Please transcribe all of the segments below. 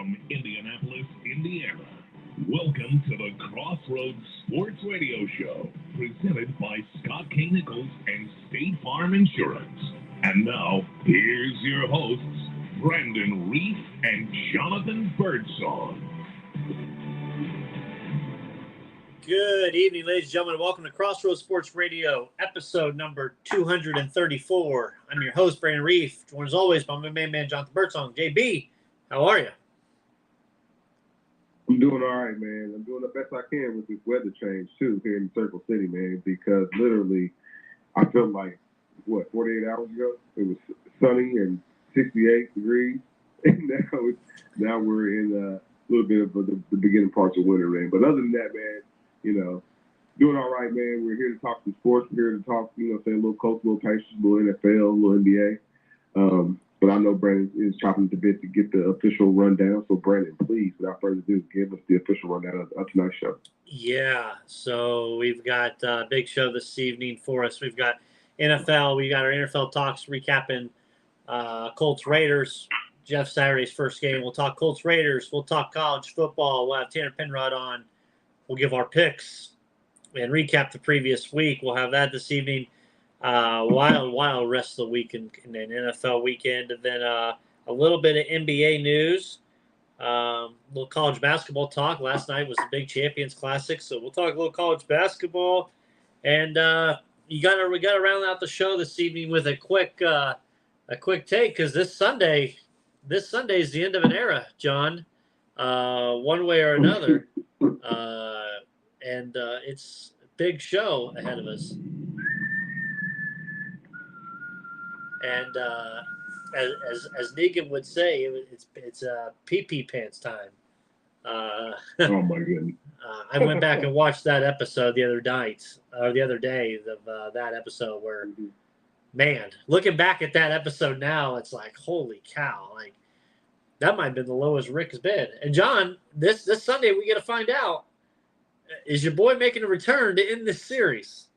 from Indianapolis, Indiana. Welcome to the Crossroads Sports Radio Show, presented by Scott K. Nichols and State Farm Insurance. And now, here's your hosts, Brandon Reef and Jonathan Birdsong. Good evening, ladies and gentlemen. Welcome to Crossroads Sports Radio, episode number 234. I'm your host, Brandon Reef, joined as always by my main man, Jonathan Birdsong. JB, how are you? I'm doing all right, man. I'm doing the best I can with this weather change, too, here in Circle City, man, because literally I felt like, 48 hours ago, it was sunny and 68 degrees, and now we're in a little bit of the beginning parts of winter, man. But other than that, man, doing all right, man. We're here to talk some sports. We're here to talk, say a little Colts, a little Pacers, a little NFL, a little NBA. But I know Brandon is chopping at the bit to get the official rundown. So, Brandon, please, without further ado, give us the official rundown of tonight's show. Yeah, so we've got a big show this evening for us. We've got NFL. We got our NFL talks recapping Colts Raiders. Jeff Saturday's first game. We'll talk Colts Raiders. We'll talk college football. We'll have Tanner Penrod on. We'll give our picks and recap the previous week. We'll have that this evening. Wild rest of the week and an NFL weekend. And then a little bit of NBA news. Little college basketball talk. Last night was the Big Champions Classic, so we'll talk a little college basketball. And we got to round out the show this evening with a quick take, because this Sunday is the end of an era, John, one way or another. And it's a big show ahead of us. And as Negan would say, it's pee-pee pants time. Oh my goodness! I went back and watched that episode the other day of that episode where, man, looking back at that episode now, it's like, holy cow! Like, that might have been the lowest Rick has been. And John, this Sunday we get to find out, is your boy making a return to end this series?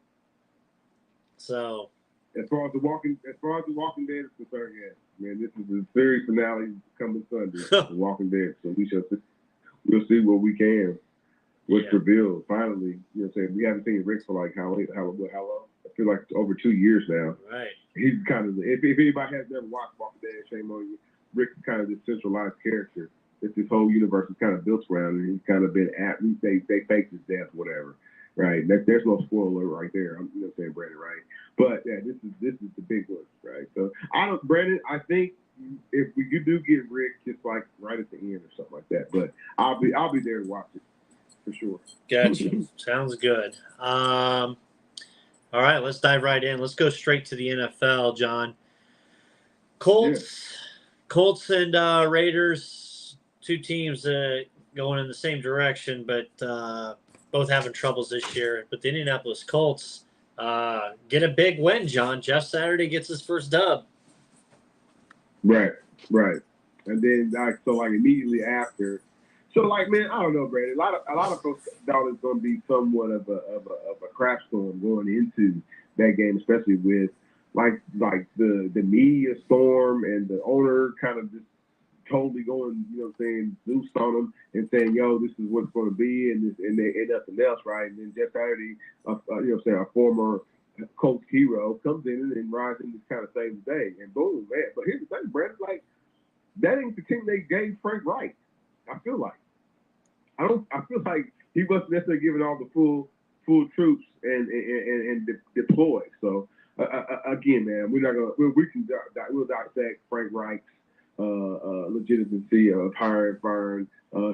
So, as far as the Walking Dead is concerned, yeah, man, this is the series finale coming Sunday, The Walking Dead. So we'll see what we can. What's revealed finally? We haven't seen Rick for like how long? I feel like it's over 2 years now. Right. He's kind of, if anybody has never watched Walking Dead, shame on you. Rick's kind of this centralized character that this whole universe is kind of built around, and he's kind of been at. They faked his death, whatever. Right? There's no spoiler right there. I'm saying, Brandon, right? But yeah, this is the big one, right? So Brandon, I think if we do get Rick, just like right at the end or something like that. But I'll be there to watch it for sure. Gotcha. Sounds good. All right, let's dive right in. Let's go straight to the NFL, John. Colts and Raiders, two teams going in the same direction, but both having troubles this year. But the Indianapolis Colts get a big win, John. Jeff Saturday gets his first dub. Right. And then immediately after, man, I don't know, Brandon. A lot of folks thought it's going to be somewhat of a crap storm going into that game, especially with like the media storm and the owner kind of just totally going, loose on them and saying, yo, this is what it's going to be, and nothing else, right? And then Jeff Saturday, a former Colts hero, comes in and rides in this kind of same day, and boom, man. But here's the thing, Brandon, like, that ain't the team they gave Frank Reich. I feel like he wasn't necessarily giving all the full troops and deployed. So again, man, we'll dissect Frank Reich's legitimacy of hiring Fern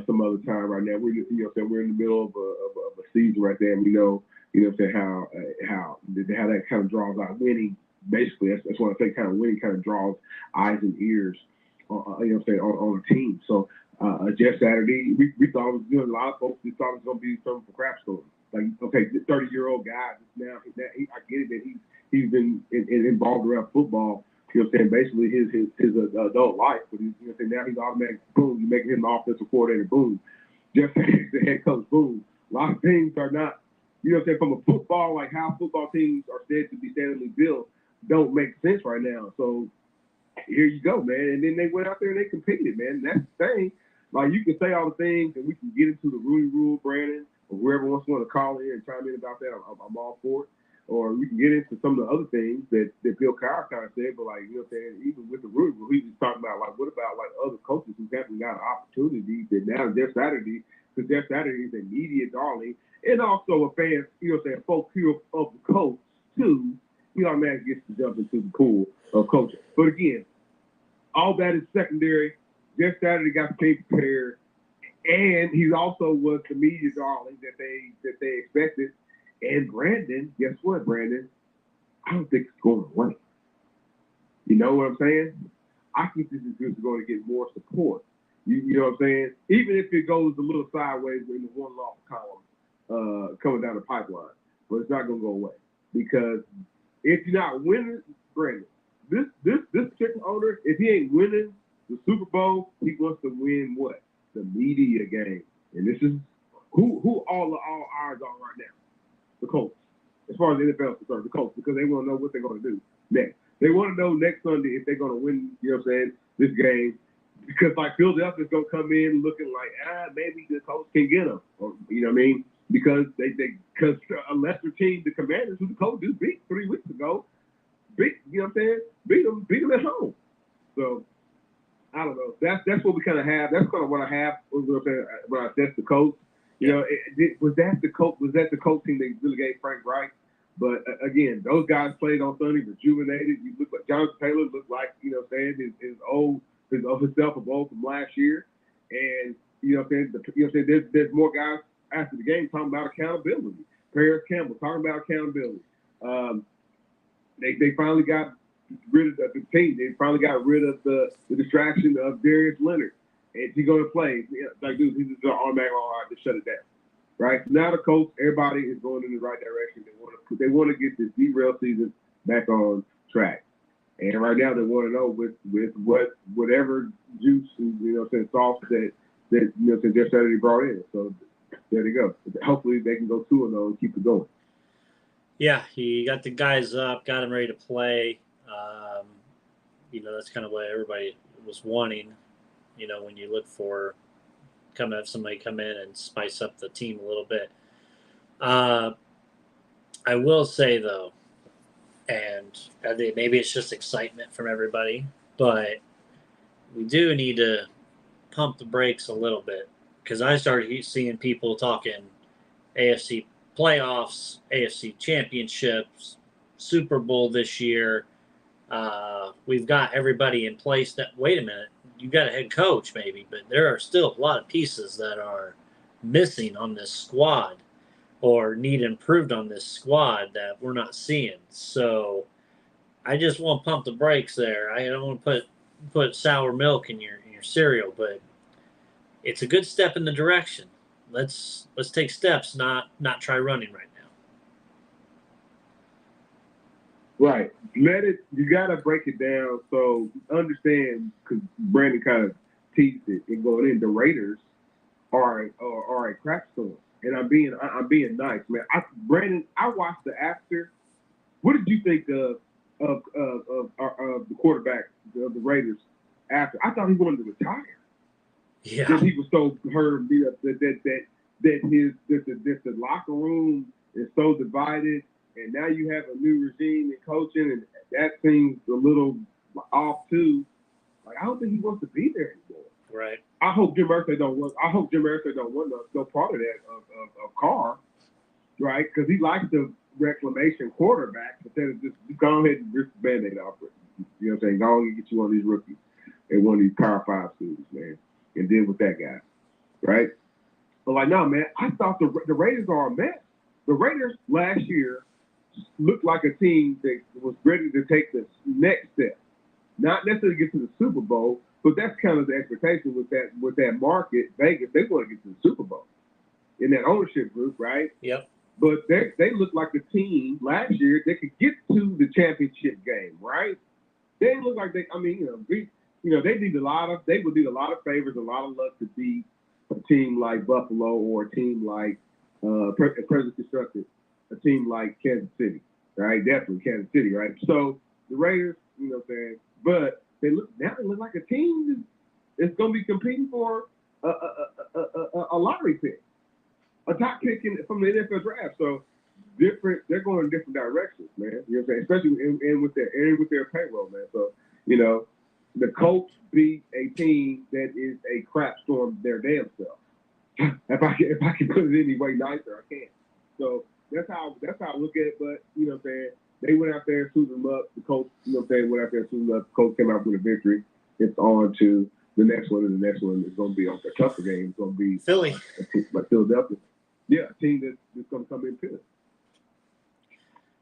some other time. Right now, we're in the middle of a season right there, and we know how that kind of draws out winning. Basically, that's what I think. Kind of winning kind of draws eyes and ears on a team. So Jeff Saturday, we thought it was good. A lot of folks just thought it was going to be something for crap story. Like, okay, this 30-year-old guy now, I get it that he's been involved around football. Basically his adult life, but now he's automatic. Boom, you're making him the offensive coordinator. Boom, Jeff Saturday, the head coach. Boom. A lot of things are not, from a football, like how football teams are said to be standardly built, don't make sense right now. So here you go, man. And then they went out there and they competed, man. And that's the thing. like you can say all the things, and we can get into the Rooney Rule, Brandon, or whoever wants to want to call in and chime in about that. I'm all for it. Or we can get into some of the other things that Bill Cowher kind of said, but like, you know what I'm saying, even with the Rooney Rule, he was talking about, like, what about, like, other coaches who haven't got an opportunity that now Jeff Saturday, because Jeff Saturday is a media darling, and also a fan, you know what I'm saying, folk here of the Colts, too. He automatically gets to jump into the pool of coaching. But again, all that is secondary. Jeff Saturday got the team prepared, and he also was the media darling that they expected. And Brandon, guess what, Brandon? I don't think it's going away. You know what I'm saying? I think this is just going to get more support. You know what I'm saying? Even if it goes a little sideways in the one-loss column coming down the pipeline. But it's not going to go away. Because if you're not winning, Brandon, this particular owner, if he ain't winning the Super Bowl, he wants to win what? The media game. And this is who all eyes on right now. The Colts, as far as the NFL is concerned, the Colts, because they want to know what they're going to do next. They want to know next Sunday if they're going to win, you know what I'm saying, this game. Because, like, Philadelphia's going to come in looking like, maybe the Colts can get them. Or, you know what I mean? Because because a lesser team, the Commanders, who the Colts just beat 3 weeks ago, you know what I'm saying, beat them at home. So, I don't know. That's what we kind of have. That's kind of what I have when I assess the Colts. You know, was that the Colts team that really gave Frank Reich? But again, those guys played on Sunday, rejuvenated. You look like Jonathan Taylor looked like, you know what I'm saying, his self of old from last year. And you know what I'm saying, there's more guys after the game talking about accountability. Paris Campbell talking about accountability. They finally got rid of the team. They finally got rid of the distraction of Darius Leonard. And he's going to play. Like, dude, he's just automatic to shut it down, right? Now the Colts, everybody is going in the right direction. They want to get this derailed season back on track. And right now they want to know with whatever juice and, you know what I'm saying, sauce that you know what I'm saying, Jeff Saturday brought in. So there they go. Hopefully they can go 2-0 and keep it going. Yeah, he got the guys up, got them ready to play. You know, that's kind of what everybody was wanting. You know, when you look for have somebody come in and spice up the team a little bit. I will say, though, and I think maybe it's just excitement from everybody, but we do need to pump the brakes a little bit, because I started seeing people talking AFC playoffs, AFC championships, Super Bowl this year. We've got everybody in place that, wait a minute, you got a head coach maybe, but there are still a lot of pieces that are missing on this squad or need improved on this squad that we're not seeing. So I just want to pump the brakes there. I don't want to put sour milk in your cereal, but it's a good step in the direction. Let's take steps, not try running right now. Right. You got to break it down so understand, because Brandon kind of teased it and going in. The Raiders are a crack storm, and I'm being nice, man. Brandon, I watched the after. What did you think of the quarterback of the Raiders after? I thought he wanted to retire. Yeah. That he was so hurt that the locker room is so divided. And now you have a new regime in coaching, and that seems a little off too. Like, I don't think he wants to be there anymore. Right. I hope Jim Irsay don't want no part of that of Carr, right? Because he likes the reclamation quarterback instead of just go ahead and rip the Band-Aid off. You know what I'm saying? Go on and get you one of these rookies and one of these Power 5 students, man, and deal with that guy, right? But like, no, man, I thought the Raiders are a mess. The Raiders last year looked like a team that was ready to take the next step. Not necessarily get to the Super Bowl, but that's kind of the expectation with that market, Vegas. They want to get to the Super Bowl in that ownership group, right? Yep. But they look like a team last year that could get to the championship game, right? They look like they would need a lot of favors, a lot of luck to beat a team like Buffalo or a team like present constructed, a team like Kansas City, right? Definitely Kansas City, right? So the Raiders, you know what I'm saying, but they look like a team that's going to be competing for a lottery pick, a top pick from the NFL draft. So they're going in different directions, man. You know what I'm saying? Especially with their payroll, man. So, you know, the Colts beat a team that is a crap storm their damn self. If I can put it any way nicer, I can. So that's how I look at it. But you know what I'm saying? They went out there and suited them up. The Colts, you know what I'm saying, went out there and suited them up. The Colts came out with a victory. It's on to the next one, and the next one is going to be a tougher game. It's going to be Philly, like Philadelphia. Yeah, a team that's going to come in pissed.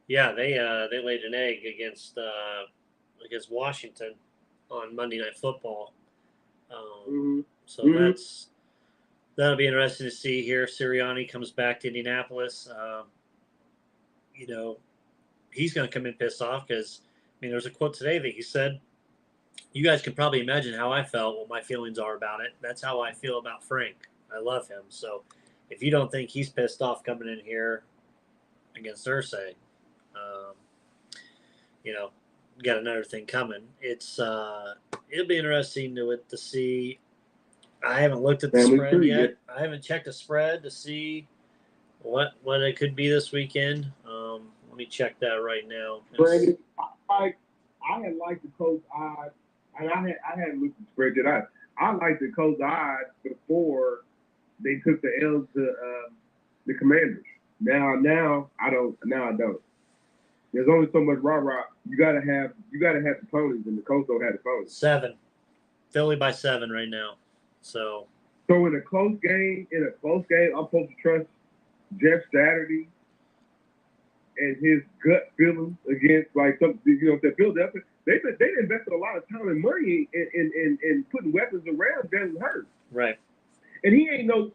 Yeah, they laid an egg against Washington on Monday Night Football. So that'll be interesting to see here. Sirianni comes back to Indianapolis. You know, he's going to come in pissed off because, I mean, there's a quote today that he said, "You guys can probably imagine how I felt, what my feelings are about it. That's how I feel about Frank. I love him. So if you don't think he's pissed off coming in here against Irsay, you know, got another thing coming." It'll be interesting to see. I haven't looked at the spread yet. I haven't checked the spread to see what it could be this weekend. Let me check that right now. Brandon, I had liked the Colts odds, and I hadn't looked at the spread yet. I liked the Colts odds before they took the L to the Commanders. Now I don't. There's only so much rah-rah. You gotta have the ponies, and the Colts don't have the ponies. 7. Philly by 7 right now. So in a close game, I'm supposed to trust Jeff Saturday and his gut feelings against Philadelphia. They invested a lot of time and money in putting weapons around Jalen Hurts. Right. And he ain't no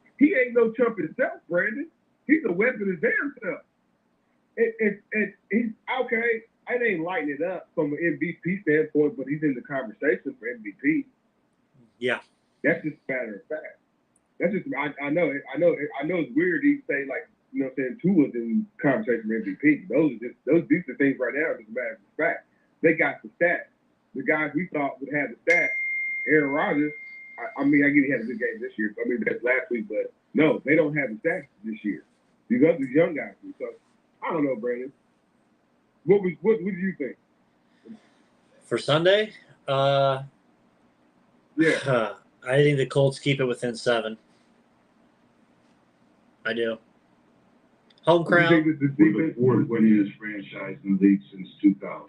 chump himself, Brandon. He's a weapon his damn self. And he's okay. I ain't lighting it up from an MVP standpoint, but he's in the conversation for MVP. Yeah. That's just a matter of fact. That's just I know it's weird to say, like, you know what I'm saying, Tua's in conversation for MVP. These are things right now, just a matter of fact. They got the stats. The guys we thought would have the stats, Aaron Rodgers, I mean, I get he had a good game this year. I mean, that's last week, but no, they don't have the stats this year. These other young guys do. So I don't know, Brandon. What do you think? For Sunday? Yeah. I think the Colts keep it within 7. I do. Home crowd. We're the 4th winningest franchise in the league since 2000.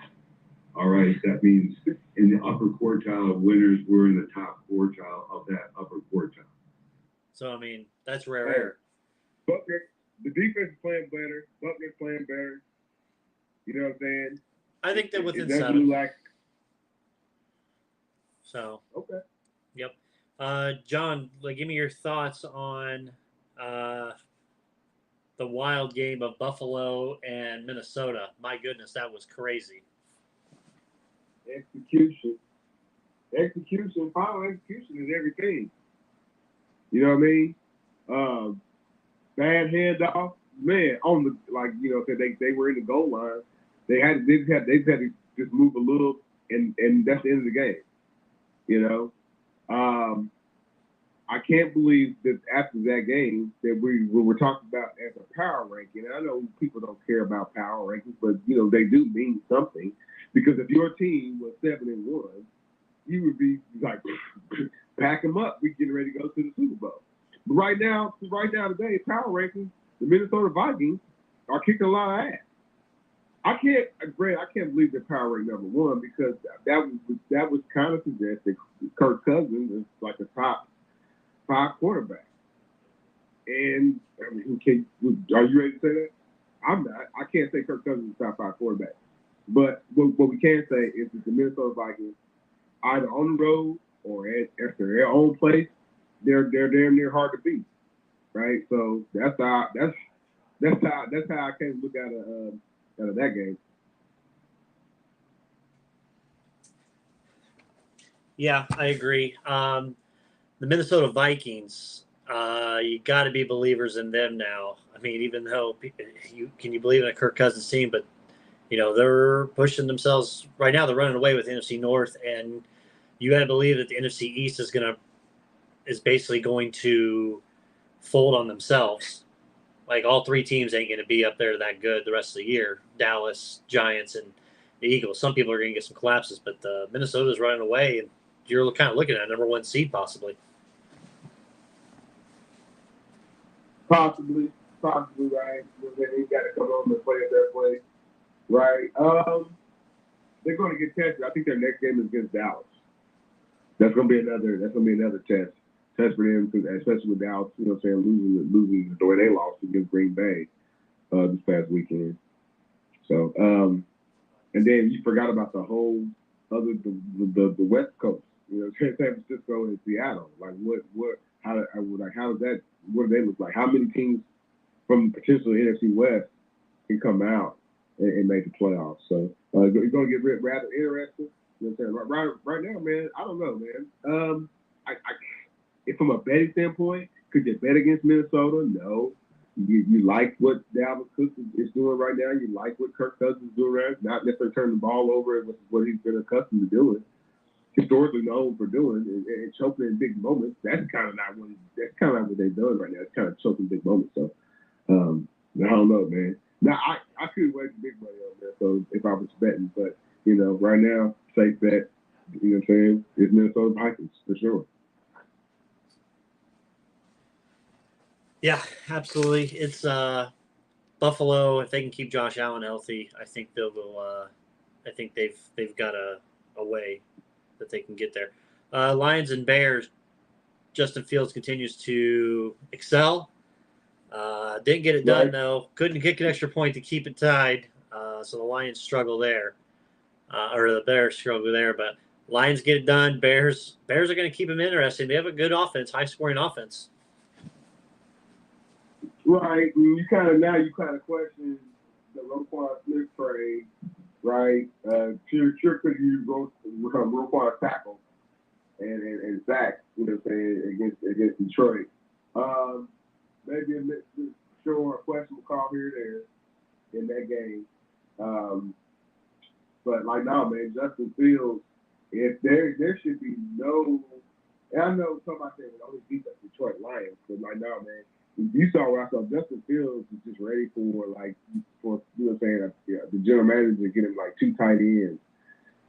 All right, that means in the upper quartile of winners, we're in the top quartile of that upper quartile. So, I mean, that's rare air. Buckner, the defense is playing better. Buckner's playing better. You know what I'm saying? I think they're within 7. So. Okay. Yep. John, give me your thoughts on the wild game of Buffalo and Minnesota. My goodness, that was crazy. Execution. Final execution is everything. You know what I mean? Bad handoff. Man, they were in the goal line. They've had to just move a little, and that's the end of the game. You know? I can't believe that after that game that we were talking about as a power ranking. And I know people don't care about power rankings, but they do mean something. Because if your team was 7-1, you would be like, pack them up. We're getting ready to go to the Super Bowl. But right now today, power rankings, the Minnesota Vikings are kicking a lot of ass. I can't believe they're power ranked number 1 because that was kind of suggesting Kirk Cousins is like a top 5 quarterback. And I mean, are you ready to say that? I'm not. I can't say Kirk Cousins is a top 5 quarterback. But what we can say is that the Minnesota Vikings, either on the road or at their own place, they're damn near hard to beat, right? So that's how I can look at out of that game. Yeah, I agree. The Minnesota Vikings, you got to be believers in them now. I mean, even though can you believe in a Kirk Cousins team, but they're pushing themselves right now. They're running away with the NFC North, and you got to believe that the NFC East is going to is basically going to fold on themselves. Like all three teams ain't going to be up there that good the rest of the year. Dallas, Giants, and the Eagles. Some people are going to get some collapses, but Minnesota's running away, and you're kind of looking at a number one seed possibly. Possibly, right. They got to come on and play at their place, right? They're going to get tested. I think their next game is against Dallas. That's going to be another test for them, especially with Dallas. You know, what I'm saying, losing the way they lost against Green Bay this past weekend. So, and then you forgot about the whole other the West Coast. You know, San Francisco and Seattle. Like how does that? What do they look like? How many teams from potentially NFC West can come out and make the playoffs? So it's going to get rather interesting. You know what I'm saying? Right now, man, I don't know, man. If from a betting standpoint, could you bet against Minnesota? No. You like what Dalvin Cook is doing right now. You like what Kirk Cousins is doing right now. Not necessarily turning the ball over, which is what he's been accustomed to doing. Historically known for doing and choking in big moments. That's kind of not what they're doing right now. It's kind of choking big moments. So I don't know, man. Now I could waste big money on that. So if I was betting, but you know, right now, safe bet. You know what I'm saying? It's Minnesota Vikings for sure. Yeah, absolutely. It's Buffalo. If they can keep Josh Allen healthy, I think they'll go. I think they've got a way that they can get there. Lions and Bears. Justin Fields continues to excel. Didn't get it done though. Couldn't kick an extra point to keep it tied. So the Lions struggle there, or the Bears struggle there. But Lions get it done. Bears are going to keep them interesting. They have a good offense, high scoring offense. Right. You kind of question the Roquan Smith trade, right? Sure could you go Roquan tackle and sack, you know what I'm saying, against Detroit. Maybe a questionable call here or there in that game. But like now, man, Justin Fields, if there should be no, and I know somebody said we only beat the Detroit Lions, but like now, man, you saw what I saw. Justin Fields is just ready for you know what I'm saying, the general manager to get him like 2 tight ends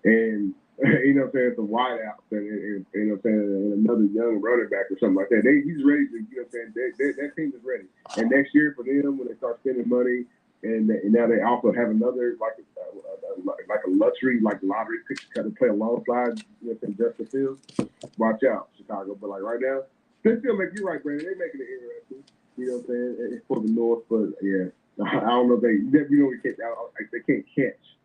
and you know what I'm saying, some wideouts and you know what I'm saying, and another young running back or something like that. He's ready to, you know what I'm saying, that team is ready. And next year for them, when they start spending money, and now they also have another like a luxury like lottery pick to play alongside, you know what I'm saying, Justin Fields. Watch out, Chicago. But like right now, they still make you right, Brandon. They're making it interesting. You know what I'm saying? It's for the North, but yeah, I don't know if they can't catch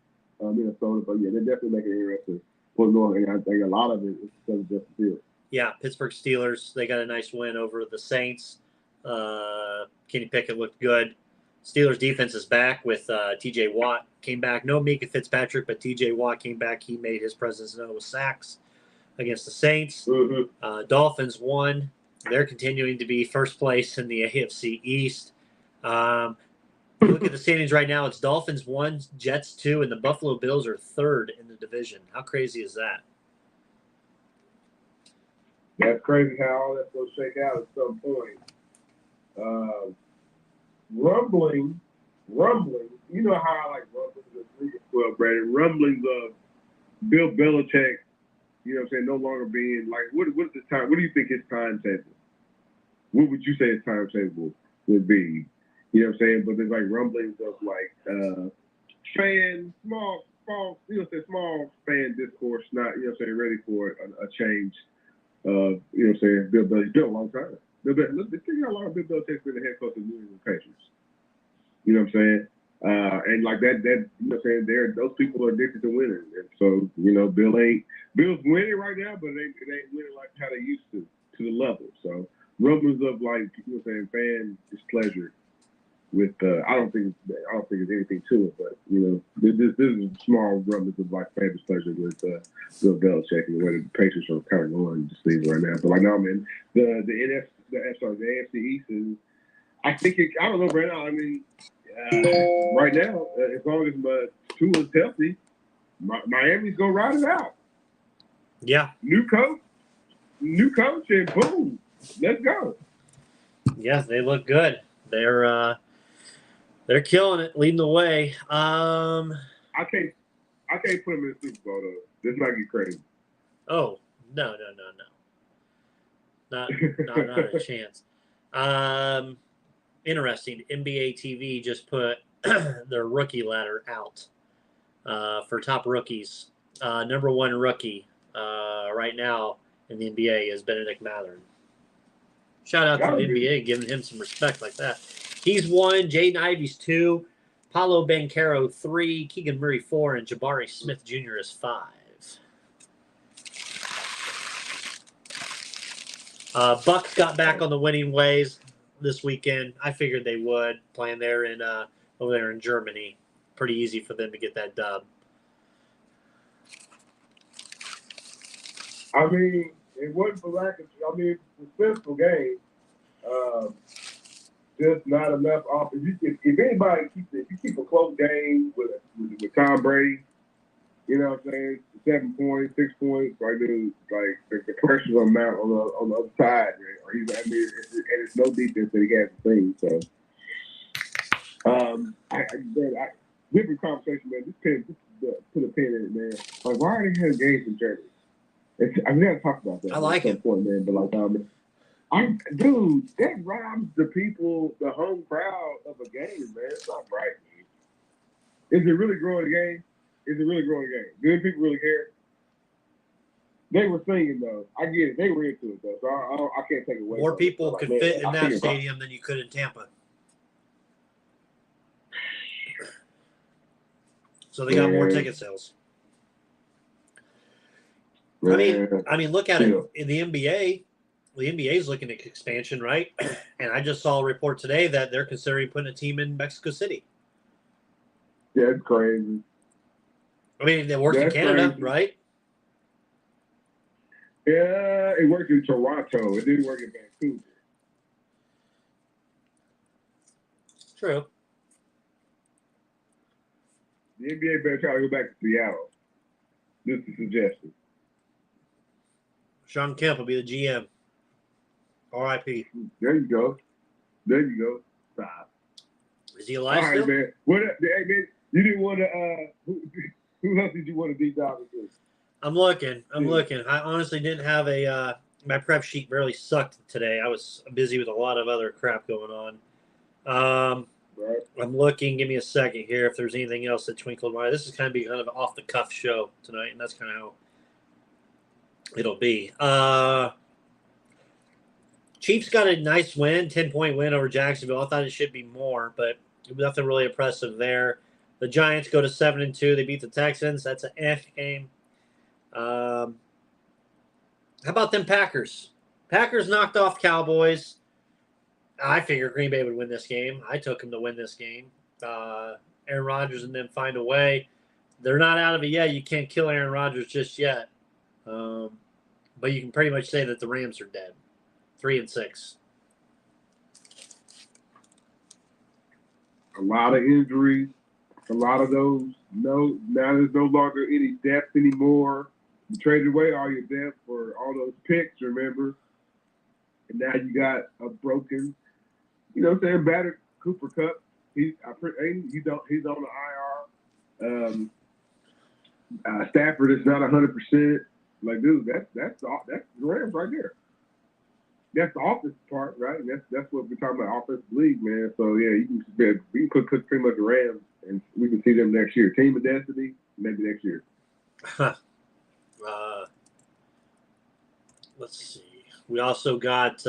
Minnesota, but yeah, they're definitely making it interesting for the North, and I think a lot of it is because of Justin Fields. Yeah, Pittsburgh Steelers, they got a nice win over the Saints. Kenny Pickett looked good. Steelers defense is back with T.J. Watt came back. No Mika Fitzpatrick, but T.J. Watt came back. He made his presence known with sacks against the Saints. Mm-hmm. Dolphins won. They're continuing to be first place in the AFC East. Look at the standings right now. It's Dolphins 1, Jets 2, and the Buffalo Bills are 3rd in the division. How crazy is that? That's crazy how all that's going to shake out at some point. Rumbling. You know how I like rumblings well, Brandon. Rumblings of Bill Belichick, you know what I'm saying, no longer being like, what is his time? What do you think his timetable? What would you say his timetable would be? You know what I'm saying? But there's like rumblings of like small fan discourse, not, you know what I'm saying, ready for a change. You know what I'm saying? Bill Belichick's been a long time. Think how long Bill Belichick's been the head coach of the New England Patriots. You know what I'm saying? And like that, you know what I'm saying, those people are addicted to winning. And so, you know, Bill's winning right now, but it ain't winning like how they used to the level. So rumors of like, you know what I'm saying, fan displeasure with I don't think there's anything to it, but you know, this is small rumors of like fan displeasure with Bill Belichick and where the Patriots are kind of going to see right now. But like now, man, the AFC East is, I think I don't know, Brandon. I mean, right now, as long as Tua's healthy, Miami's gonna ride it out. Yeah. New coach, and boom, Let's go. Yeah, they look good. They're killing it, leading the way. I can't put them in the Super Bowl though. This might get crazy. Oh, no. Not a chance. Interesting. NBA TV just put their rookie ladder out for top rookies. Number one rookie right now in the NBA is Benedict Mathurin. Shout out to the NBA giving him some respect like that. He's 1, Jaden Ivey's 2, Paolo Banchero 3, Keegan Murray 4, and Jabari Smith Jr. is 5. Bucks got back on the winning ways this weekend. I figured they would, playing there in over there in Germany. Pretty easy for them to get that dub. I mean, it wasn't for lack of. I mean, it's a successful game. Just not enough offense. If anybody keep a close game with Tom Brady, you know what I'm saying? 7 points, 6 points, like the pressure's on Mount on the other side, and it's no defense that he hasn't seen. So, different conversation, man. Put a pin in it, man. Like, why are they having games in Germany? I've never talked about that. I like it, point, man. But that robs the people, the home crowd of a game, man. It's not right, man. Is it really growing the game? Good people really care. They were singing though. I get it. They were into it though, so I can't take it away. More people could fit in that stadium than you could in Tampa. So they got more ticket sales. I mean, look at it in the NBA. The NBA is looking at expansion, right? And I just saw a report today that they're considering putting a team in Mexico City. Yeah, it's crazy. I mean, it works in Canada, crazy. Right? Yeah, it worked in Toronto. It didn't work in Vancouver. True. The NBA better try to go back to Seattle. Just a suggestion. Sean Kemp will be the GM. R.I.P. There you go. Stop. Is he alive still? All right, man. Hey, man, you didn't want to. Who else did you want to deep dive into? I'm looking. I honestly didn't have a. My prep sheet barely sucked today. I was busy with a lot of other crap going on. Right. I'm looking. Give me a second here. If there's anything else that twinkled my eye. This is kind of an off the cuff show tonight, and that's kind of how it'll be. Chiefs got a nice win, 10-point win over Jacksonville. I thought it should be more, but nothing really impressive there. The Giants go to 7-2. They beat the Texans. That's an game. How about them Packers? Packers knocked off Cowboys. I figured Green Bay would win this game. I took them to win this game. Aaron Rodgers and them find a way. They're not out of it yet. You can't kill Aaron Rodgers just yet. But you can pretty much say that the Rams are dead. 3-6. A lot of injuries. A lot of those. Now there's no longer any depth anymore. You traded away all your depth for all those picks, remember? And now you got a broken, battered Cooper Kupp. He's on the IR. Stafford is not 100%. Like, dude, that's the Rams right there. That's the offensive part, right? And that's what we're talking about, offensive league, man. So yeah, we can put pretty much the Rams, and we can see them next year. Team of destiny, maybe next year. Let's see. We also got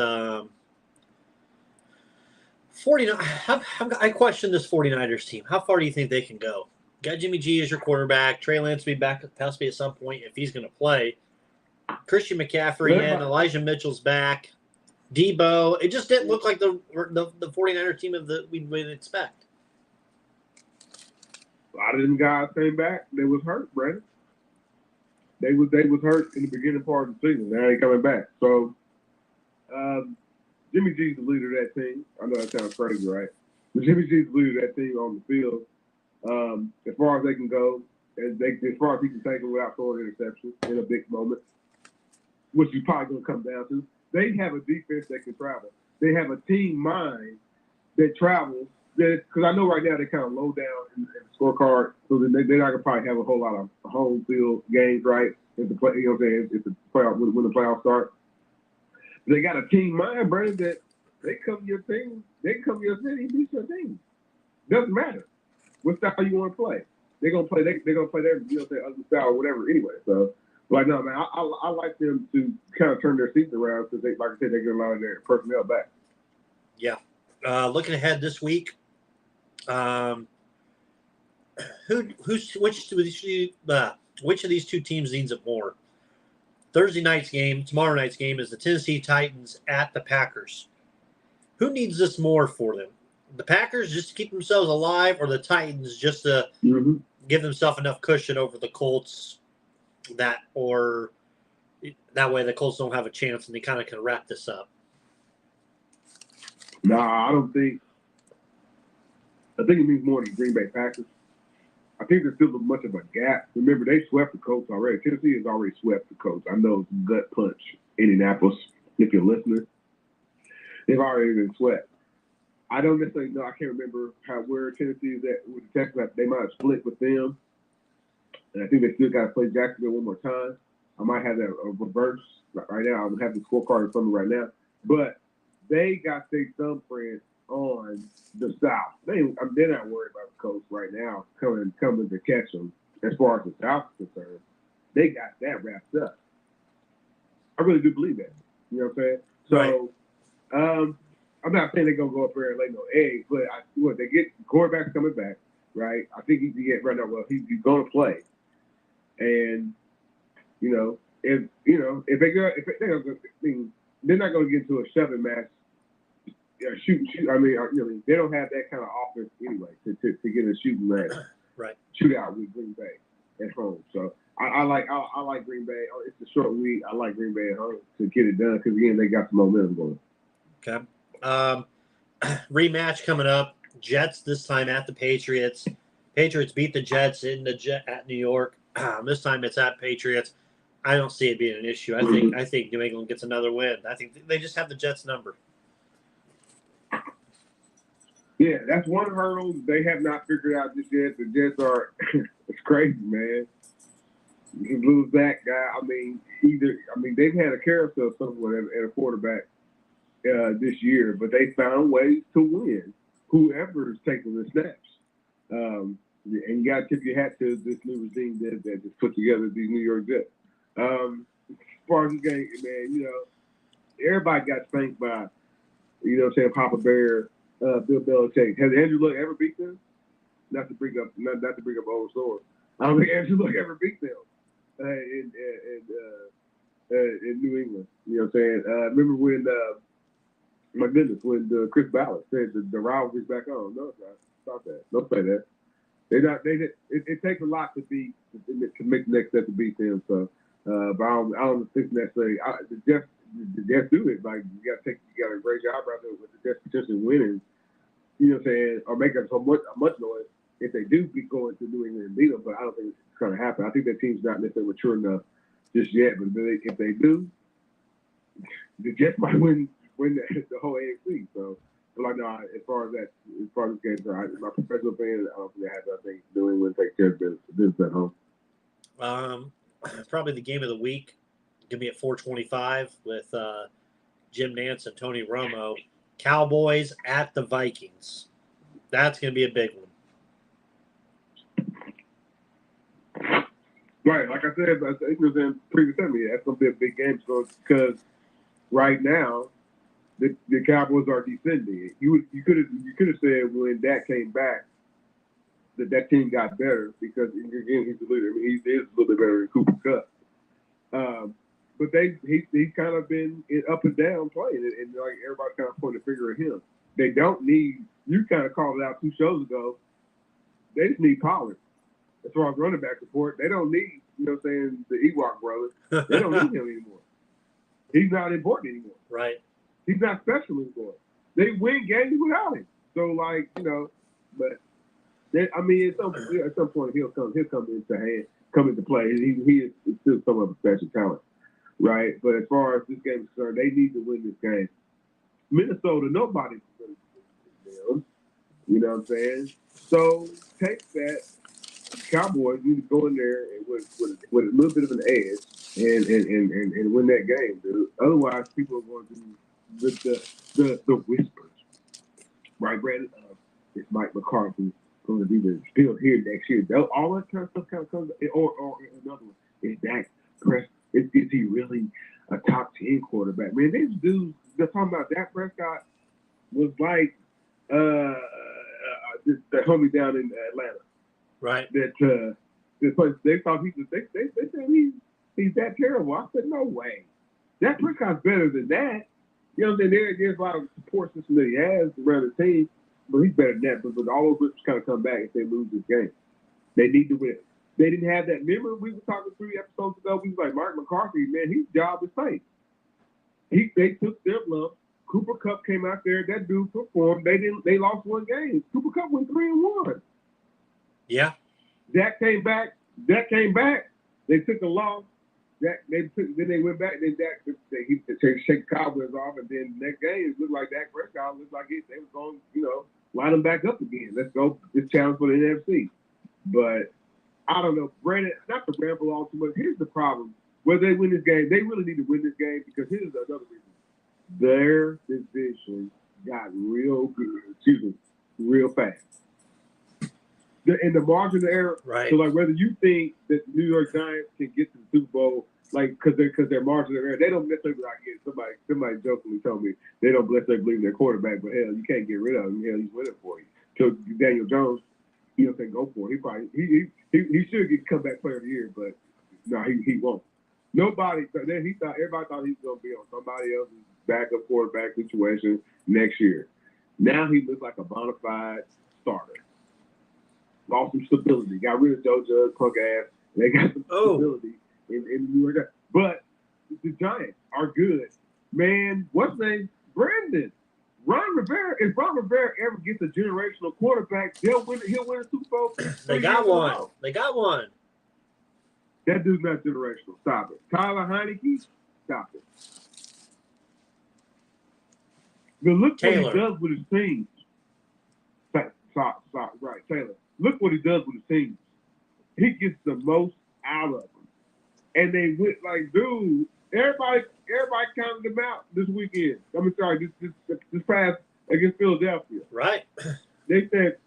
49. I question this 49ers team. How far do you think they can go? Got Jimmy G as your quarterback. Trey Lance will be back possibly at some point if he's going to play. Christian McCaffrey and Elijah Mitchell's back. Debo. It just didn't look like the 49er team we would expect. A lot of them guys came back. They was hurt, Brandon. They was hurt in the beginning part of the season. Now they coming back. So Jimmy G's the leader of that team. I know that sounds crazy, right? But Jimmy G's the leader of that team on the field. As far as they can go, as far as he can take it without throwing interceptions in a big moment, which he's probably going to come down to. they have a defense that can travel. They have a team mind that travels. Because I know right now they kind of low down in the scorecard, so they're not gonna probably have a whole lot of home field games, right? If the play, you know what I'm saying? If the playoff when the playoffs start, they got a team mind, bro. That they come to your team, they come to your city, beat your team. Doesn't matter what style you want to play. They're gonna play. They're gonna play their other style or whatever anyway. So like no man, I like them to kind of turn their season around because they, like I said, they get a lot of their personnel back. Yeah. Looking ahead this week. Which of these two teams needs it more? Thursday night's game, tomorrow night's game is the Tennessee Titans at the Packers. Who needs this more for them? The Packers just to keep themselves alive, or the Titans just to give themselves enough cushion over the Colts that way the Colts don't have a chance and they kind of can wrap this up? Nah, I don't think. I think it means more than Green Bay Packers. I think there's still much of a gap. Remember, they swept the Colts already. Tennessee has already swept the Colts. I know it's a gut punch. Indianapolis, if you're listening, they've already been swept. I don't necessarily know. I can't remember where Tennessee is at with the Texans. They might have split with them, and I think they still got to play Jacksonville one more time. I might have that reverse right now. I don't have the scorecard in front of me right now, but they got their thumbprint on the South. They're not worried about the Colts right now coming to catch them. As far as the South is concerned, they got that wrapped up. I really do believe that. You know what I'm saying? So, right. I'm not saying they're gonna go up there and lay no eggs, but they get the quarterback's coming back, right? I think he's right now. Well, he's gonna play, and if they're not gonna get into a shoving match. Yeah, shoot. I mean, they don't have that kind of offense anyway to get a shooting match, right? Shootout with Green Bay at home. So I like Green Bay. It's a short week. I like Green Bay at home to get it done because again they got some momentum going. Okay. Rematch coming up. Jets this time at the Patriots. Patriots beat the Jets at New York. This time it's at Patriots. I don't see it being an issue. I think New England gets another win. I think they just have the Jets number. Yeah, that's one hurdle they have not figured out just yet. The Jets are it's crazy, man. You lose that guy. I mean, they've had a carousel somewhere at a quarterback this year, but they found ways to win. Whoever's taking the snaps, and you got to tip your hat to this new regime that just put together these New York Jets. As far as this game, man, everybody got spanked by, Papa Bear. Bill Belichick. Has Andrew Luck ever beat them? Not to bring up old sores. I don't think Andrew Luck ever beat them in New England. You know what I'm saying? Remember when when Chris Ballard said the rivalry's back on? No, it's not. Stop that. Don't say that. It takes a lot to make the next step to beat them. So, but I don't think necessarily the Jets do it. Like you got a great job out there with the Jets potentially winning. You know what I'm saying? Or making so much noise if they do be going to New England and beat them. But I don't think it's going to happen. I think that team's not necessarily mature enough just yet. But if they do, the Jets might win the whole AFC. So, like, no, as far as this game, my professional opinion, I don't think they have. I think New England takes care of business at home. Probably the game of the week. Give me at 4:25 with Jim Nantz and Tony Romo. Cowboys at the Vikings. That's going to be a big one. Right, like I said, I think it was in previous time. That's going to be a big game because right now the Cowboys are descending. You could have said when Dak came back that team got better because again he's the leader. I mean, he is a little bit better than Cooper Kupp. But he's kind of been up and down playing, and like everybody's kind of pointing the finger at him. They don't need. You kind of called it out 2 shows ago. They just need Pollard. As far as running back support, they don't need. You know what I'm saying? The Ewok brothers. They don't need him anymore. He's not important anymore. Right. He's not special anymore. They win games without him. So but at some point he'll come into play. He is still somewhat of a special talent. right? But as far as this game is concerned, they need to win this game. Minnesota, nobody's going to win them. You know what I'm saying? So take that. Cowboys need to go in there and with a little bit of an edge and win that game, dude. Otherwise, people are going to the whispers, right, Brandon? It's Mike McCarthy going to be still here next year. All that kind of stuff kind of comes. Or another one is Dak Prescott. Is he really a top 10 quarterback? Man, these dudes they're talking about Dak Prescott was like the homie down in Atlanta. Right. That they thought he was. They said he's that terrible. I said no way. That Prescott's better than that. You know what I'm saying? There's a lot of support system that he has around the team, but he's better than that. But all those groups kind of come back if they lose this game. They need to win. They didn't have that. Remember we were talking 3 episodes ago. We was like Mark McCarthy, man. His job is safe. They took their lump. Cooper Kupp came out there. That dude performed. They lost 1 game. Cooper Kupp went 3-1. Yeah. Dak came back. They took a loss. Then they went back. Then Dak he shake the Cowboys off, and then next game it looked like Dak Prescott looked like they was going, line them back up again. Let's go. This challenge for the NFC. But I don't know, Brandon. Not to ramble on too much. Here's the problem: whether they win this game, they really need to win this game because here's another reason: their division got real good. Real fast. In the margin of error, right? So like whether you think that the New York Giants can get to the Super Bowl, like because their margin of error, they don't necessarily like it. Somebody jokingly told me they don't necessarily believe in their quarterback, but hell, you can't get rid of him. Hell, he's winning for you. So Daniel Jones, say go for it. He probably he should get comeback player of the year, but no, he won't. Nobody. So then everybody thought he was gonna be on somebody else's backup quarterback situation next year. Now he looks like a bona fide starter. Lost some stability. Got rid of Joe Judge, punk ass. They got some stability in New York. But the Giants are good. Man, what's his name? Brandon. Ron Rivera. If Ron Rivera ever gets a generational quarterback, he'll win a Super Bowl. They got one. They got one. That dude's not generational. Stop it. Tyler Heineke, stop it. But look what he does with his team. Right, Taylor. Look what he does with his team. He gets the most out of them. And they went like, dude, everybody counted them out this weekend. This past against Philadelphia. Right. They said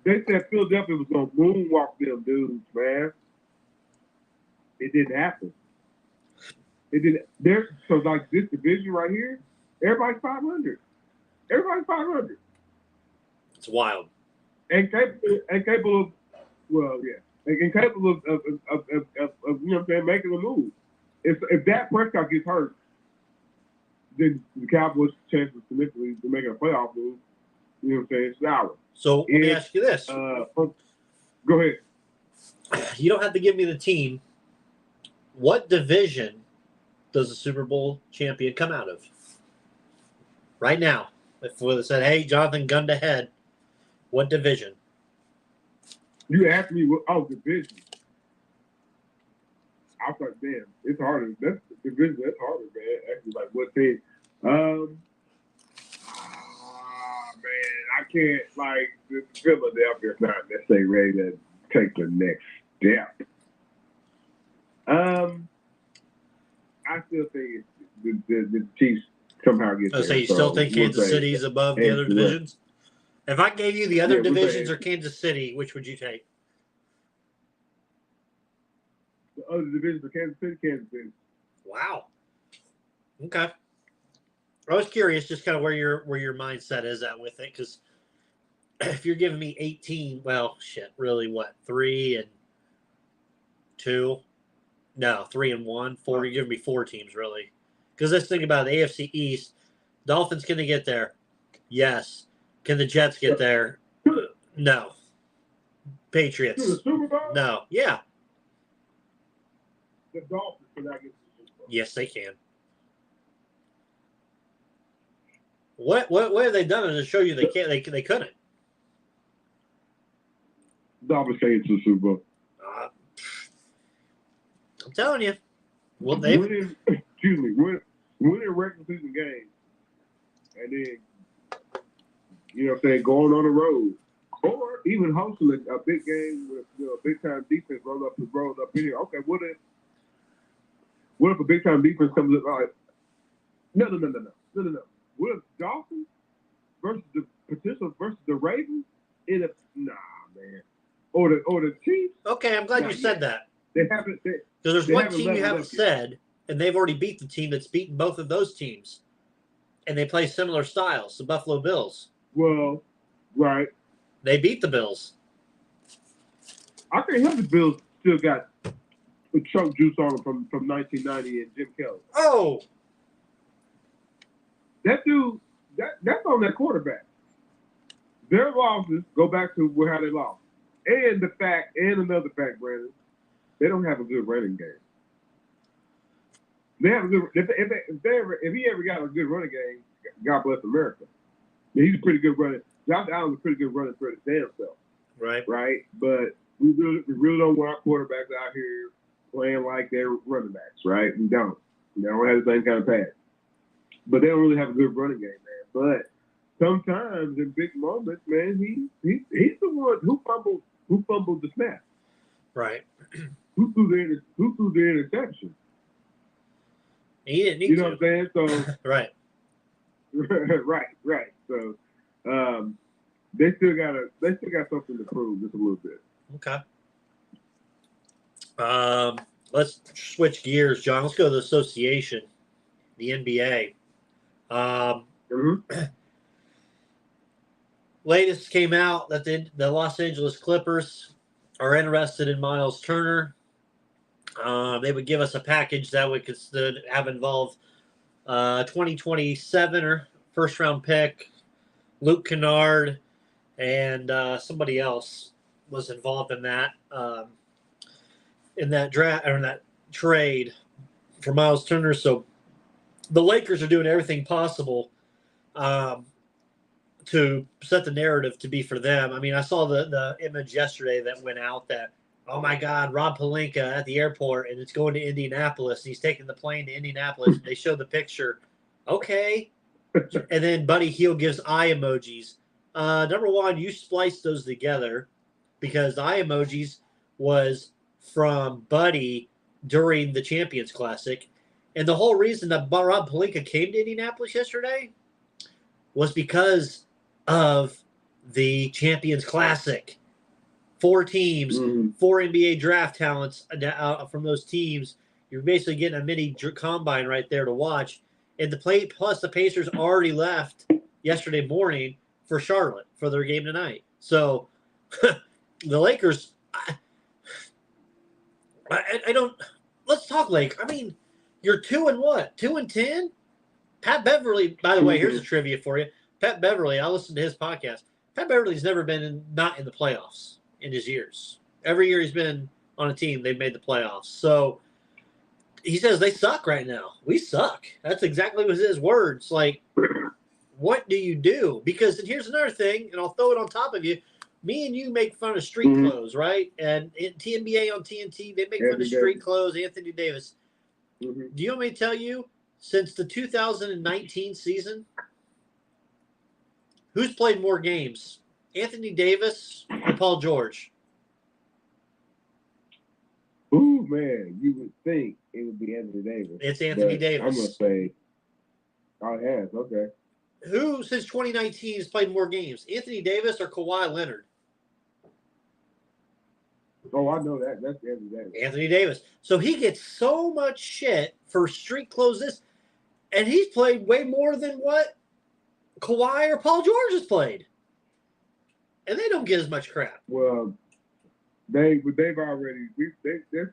Philadelphia was gonna moonwalk them dudes, man. It didn't happen. It didn't. So like this division right here, everybody's 500. Everybody's 500. It's wild. And capable of, and capable of you know what I'm saying, making a move. If Dak Prescott gets hurt, then the Cowboys' chances significantly to making a playoff move, you know what I'm saying, sour. So let me ask you this. Go ahead. You don't have to give me the team. What division does the Super Bowl champion come out of? Right now. If we said, hey, Jonathan, gun to head, what division? You asked me division. I was like, damn, it's harder. That's division. That's harder, man. Actually, like what team? Man, I can't like Philadelphia's not necessarily ready to take the next step. I still think the Chiefs somehow get there. So you still think Kansas City is above the other divisions? If I gave you the other divisions or Kansas City, which would you take? The other divisions of Kansas City. Wow. Okay. I was curious just kind of where your mindset is at with it, because if you're giving me 18, well, shit, really what, 3-2? No, 3-1, 4. You're giving me 4 teams, really. Because let's think about it, the AFC East. Dolphins, can they get there? Yes. Can the Jets get there? No. Patriots? No. Yeah. The Dolphins cannot get to the Super Bowl. Yes, they can. What have they done to show you they can't? They couldn't. Dolphins can't get to the Super Bowl. I'm telling you. Well, they winning a regular season game, and then going on the road, or even hosting a big game with a big time defense roll up in here. Okay, what if a big time defense comes up like no. What if Dolphins versus the Ravens in a man, or the Chiefs? Okay, I'm glad you said that. They haven't because there's one team you haven't said, and they've already beat the team that's beaten both of those teams, and they play similar styles. The Buffalo Bills. Well, right. They beat the Bills. I can't help the Bills still got a choke juice on them from 1990 and Jim Kelly. Oh, that dude, that's on that quarterback. Their losses go back to how they lost, and another fact, Brandon, they don't have a good running game. They have a good if he ever got a good running game, God bless America. He's a pretty good runner. Josh Allen's a pretty good runner for his damn self. Right. Right? But we really don't want our quarterbacks out here playing like they're running backs, right? We don't. They don't have the same kind of pass. But they don't really have a good running game, man. But sometimes in big moments, man, he's the one who fumbled the snap. Right. Who threw the interception? He didn't need to. You know what I'm saying? So right. Right. So they still got something to prove just a little bit. Okay. Let's switch gears, John. Let's go to the association, the NBA. Latest came out that the Los Angeles Clippers are interested in Miles Turner. They would give us a package that would have involved 2027 or first round pick, Luke Kennard, and somebody else was involved in that draft or in that trade for Miles Turner. So the Lakers are doing everything possible to set the narrative to be for them. I mean, I saw the image yesterday that went out that, oh my God, Rob Pelinka at the airport and it's going to Indianapolis. He's taking the plane to Indianapolis. And they showed the picture. Okay. And then Buddy Hield gives eye emojis. Number one, you spliced those together because the eye emojis was from Buddy during the Champions Classic. And the whole reason that Rob Pelinka came to Indianapolis yesterday was because of the Champions Classic. 4 teams, 4 NBA draft talents from those teams. You're basically getting a mini combine right there to watch. And plus the Pacers already left yesterday morning for Charlotte for their game tonight. So the Lakers, I don't. Let's talk Lakers. I mean, you're 2-10. Pat Beverly. By the way, here's a trivia for you. Pat Beverly. I listened to his podcast. Pat Beverly's never been not in the playoffs in his years. Every year he's been on a team, they've made the playoffs. So he says they suck right now. We suck. That's exactly what his words. Like, what do you do? Because and here's another thing, and I'll throw it on top of you. Me and you make fun of street clothes, right? And in TNBA on TNT, they make fun of street clothes. Anthony Davis. Do you want me to tell you, since the 2019 season, who's played more games? Anthony Davis or Paul George? Ooh, man, you would think it would be Anthony Davis. It's Anthony Davis. I'm going to say, oh, it has, okay. Who, since 2019, has played more games? Anthony Davis or Kawhi Leonard? Oh, I know that. That's Anthony Davis. Anthony Davis. So he gets so much shit for street clothes, and he's played way more than what Kawhi or Paul George has played. And they don't get as much crap. Well, they've already. I feel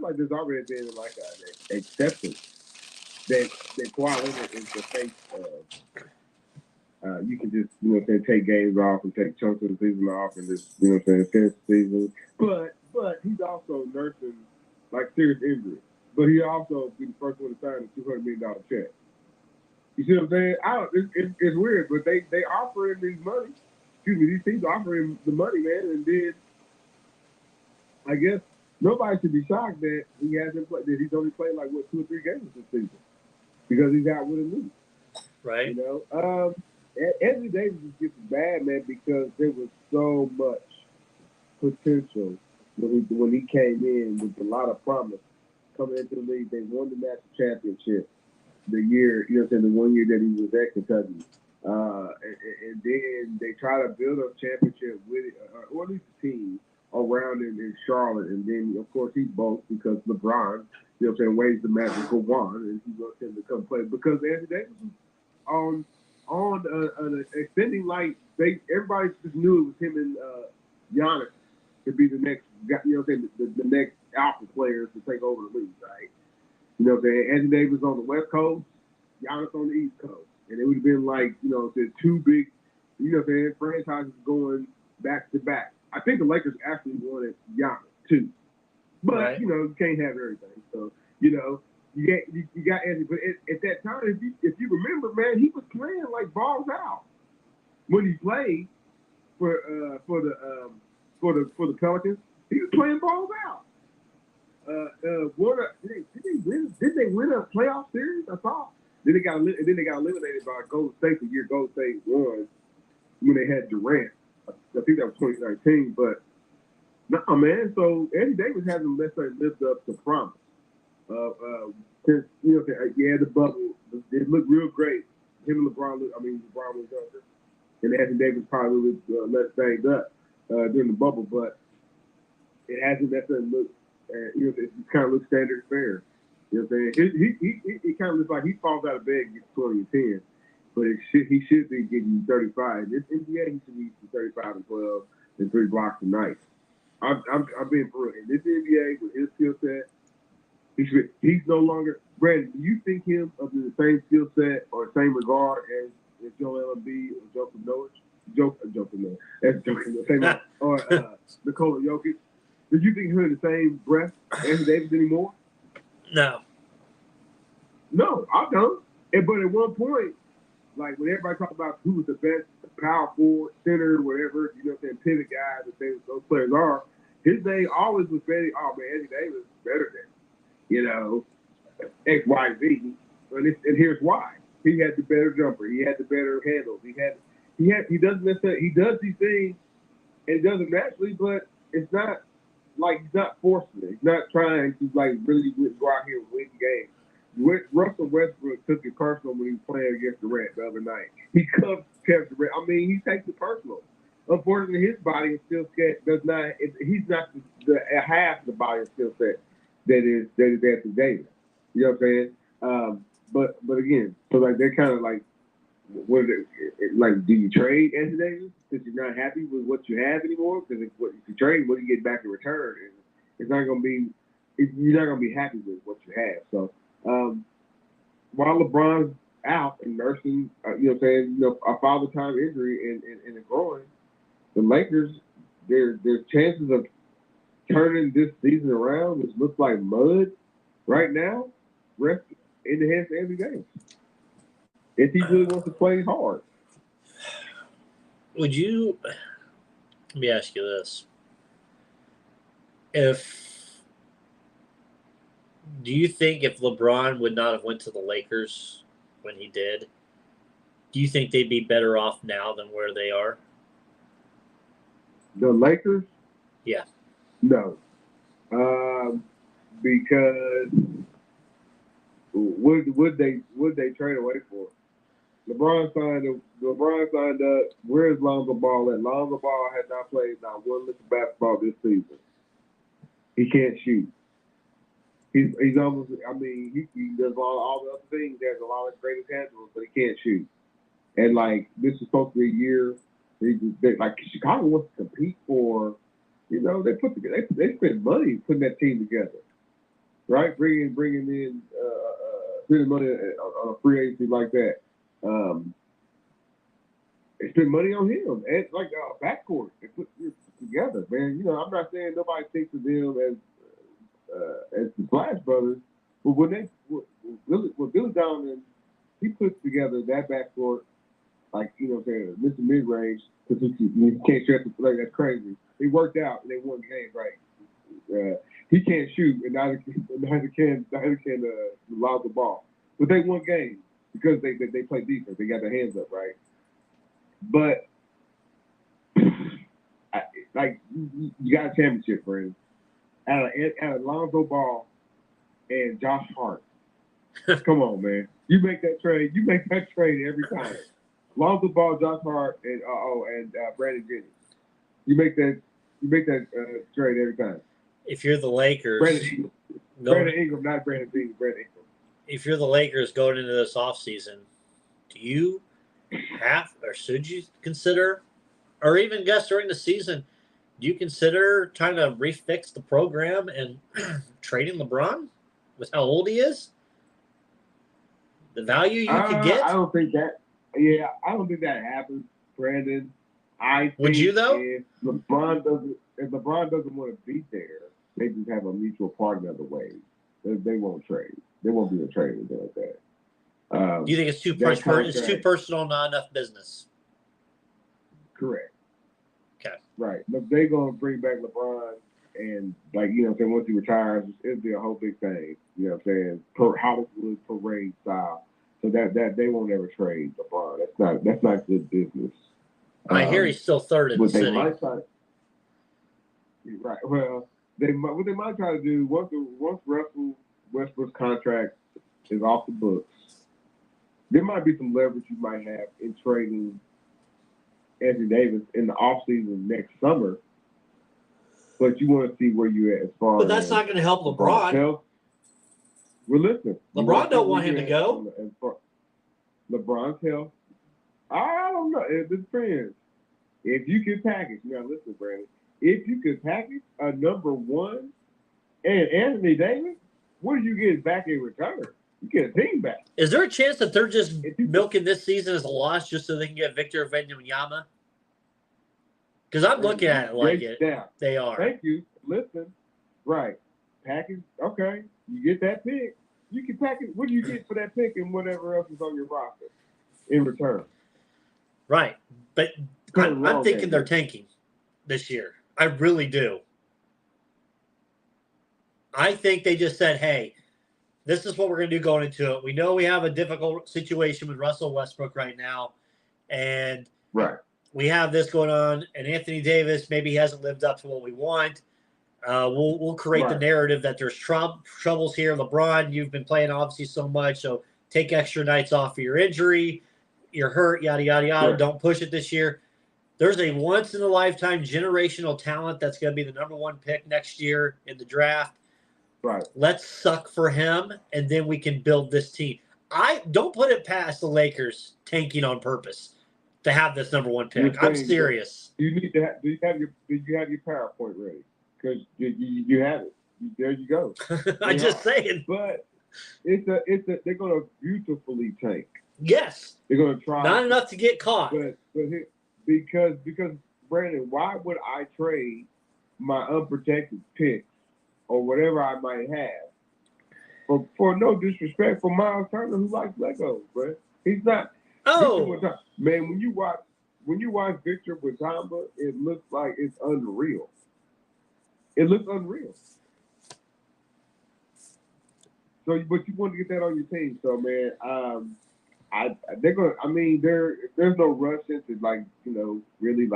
like there's already been like an acceptance that Kawhi Leonard is the face of. You can just take games off and take chunks of the season off and just finish the season. But he's also nursing like serious injury. But he also be the first one to sign a $200 million check. You see what I'm saying? It's weird, but they offer him these teams offer him the money, man, and then I guess nobody should be shocked that he hasn't played. That he's only played like 2 or 3 games this season because he's out with a knee. Right. Anthony Davis is getting bad, man, because there was so much potential when he came in with a lot of promise coming into the league. They won the national championship the year, the 1 year that he was at Kentucky. And then they try to build a championship with it, or at least a team around him in Charlotte. And then, of course, he bolts because LeBron, waves the magical wand, and he wants him to come play. Because Anthony Davis was on an extending light. Everybody just knew it was him and Giannis to be the next, the next alpha players to take over the league, right? Anthony Davis on the West Coast, Giannis on the East Coast. And it would have been like, the 2 big, franchises going back to back. I think the Lakers actually wanted Giannis too. But, right. You can't have everything. So, you got Anthony. But at that time, if you remember, man, he was playing like balls out when he played for the Pelicans. He was playing balls out. Did they win a playoff series? I thought. Then they got eliminated by Golden State the year Golden State won when they had Durant. I think that was 2019. But no, man. So Anthony Davis hasn't necessarily lived up to promise. Since the bubble, it looked real great. Him and LeBron was younger, and Anthony Davis probably was less banged up during the bubble, but it hasn't necessarily looked. It kind of looks standard fare. You know what I'm saying? He kind of looks like he falls out of bed and gets 20 and 10, but he should be getting 35. This NBA, he should be 35 and 12 and 3 blocks a night. I'm being for real. In this NBA, with his skill set, he's no longer. Brandon, do you think him of the same skill set or same regard as Joel Embiid or Jokic Noah? That's Jokic. Or Nikola Jokic? Did you think him in the same breath as Anthony Davis anymore? No. No, I don't. But at one point, like when everybody talks about who was the best power forward, center, whatever, pivot guys that those players are, his name always was better. Oh man, Anthony Davis is better than X, Y, Z. And here's why: he had the better jumper, he had the better handles, he doesn't necessarily he does these things and he does it naturally, but it's not. Like, he's not forcing it. He's not trying to, really go out here and win games. Russell Westbrook took it personal when he was playing against Durant the other night. He cuffed Kevin Durant. I mean, he takes it personal. Unfortunately, his body and skill set does not – he's not the half the body and skill set that is Anthony Davis. You know what I'm saying? But again, so, they're kind of what do you trade Anthony Davis because you're not happy with what you have anymore? Because if you trade, what do you get back in return? And it's not going to be you're not going to be happy with what you have. So while LeBron's out and nursing, a father time injury and a groin, the Lakers their chances of turning this season around, which looks like mud right now, rest in the hands of Anthony Davis. If he really wants to play hard. Let me ask you this. Do you think if LeBron would not have went to the Lakers when he did, do you think they'd be better off now than where they are? The Lakers? Yeah. No. Because would they trade away for it? LeBron signed up. Where's Lonzo Ball at? Lonzo Ball has not played not one lick of basketball this season. He can't shoot. He's almost. I mean, he does all the other things. He has a lot of great intangibles, but he can't shoot. And this is supposed to be a year. Chicago wants to compete for. They spend money putting that team together, right? Bringing in spending money on a free agency like that. They spend money on him and backcourt. They put it together, man. I'm not saying nobody thinks of them as the Splash Brothers, but when Billy Donovan, he puts together that backcourt, Mr. Mid-Range, because he can't stretch the play. That's crazy. He worked out and they won games, right? He can't shoot, and neither can lob the ball. But they won games because they play defense. They got their hands up, right? But you got a championship, Brandon. Out of Lonzo Ball and Josh Hart. Come on, man. You make that trade. You make that trade every time. Lonzo Ball, Josh Hart, and Brandon Jennings. You make that trade every time. If you're the Lakers, Brandon Ingram, not Brandon Bean, Brandon Ingram. If you're the Lakers going into this offseason, do you have or should you consider, or even guess during the season, do you consider trying to refix the program and trading LeBron with how old he is? The value you could get? I don't think that. Yeah, I don't think that happens, Brandon. Would you though? If LeBron doesn't want to be there, they just have a mutual part of the way. They won't trade. There won't be a trade or anything like that. Do you think it's too personal? It's too personal, not enough business. Correct. Okay. Right. Look, they're gonna bring back LeBron, and once he retires, it'll be a whole big thing. You know what I'm saying? Hollywood parade style. So that they won't ever trade LeBron. That's not good business. I hear he's still third in the city. Right. Well, what they might try to do once Russell Westbrook's contract is off the books, there might be some leverage you might have in trading Anthony Davis in the offseason next summer. But you want to see where you're at as far as. But that's not going to help LeBron. Well, listen. LeBron don't want him to go. LeBron's health. I don't know. It depends. If you can package, now listen, Brandon. If you can package a number one and Anthony Davis, what do you get back in return? You get a team back. Is there a chance that they're just milking this season as a loss just so they can get Victor Wembanyama? Because I'm looking at it like it. They are. Thank you. Listen. Right. Package. Okay. You get that pick. You can package. What do you get for that pick and whatever else is on your roster in return? Right. But I'm thinking they're tanking this year. I really do. I think they just said, hey, this is what we're going to do going into it. We know we have a difficult situation with Russell Westbrook right now. And we have this going on. And Anthony Davis, maybe he hasn't lived up to what we want. We'll create the narrative that there's troubles here. LeBron, you've been playing obviously so much, so take extra nights off for your injury. You're hurt, yada, yada, yada. Don't push it this year. There's a once-in-a-lifetime generational talent that's going to be the number one pick next year in the draft. Right. Let's suck for him, and then we can build this team. I don't put it past the Lakers tanking on purpose to have this number one pick. I'm serious. You need to have. Did you have your PowerPoint ready? Because you have it. There you go. I'm just saying. But they're going to beautifully tank. Yes. They're going to try. Not enough to get caught. But because Brandon, why would I trade my unprotected picks or whatever I might have for no disrespect for Miles Turner, who likes Legos, bro? He's not. Oh. Man, when you watch Victor Wembanyama, it looks like it's unreal. It looks unreal. So, but you want to get that on your team. So, man, they're gonna. I mean, there's no rush into really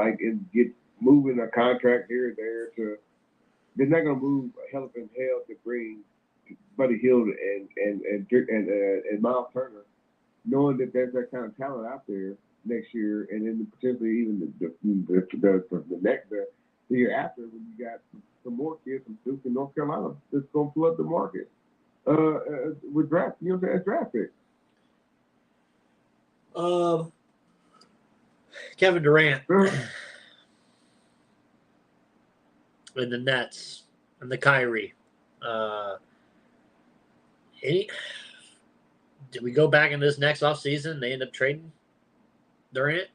get moving a contract here and there to. They're not gonna move a hell of hell to bring Buddy Hield and Miles Turner, knowing that there's that kind of talent out there next year, and then potentially even the year after when you got some more kids from Duke and North Carolina that's gonna flood the market with draft. You know what I'm saying? As draft picks. Kevin Durant and the Nets and the Kyrie. Did we go back in this next offseason and they end up trading Durant?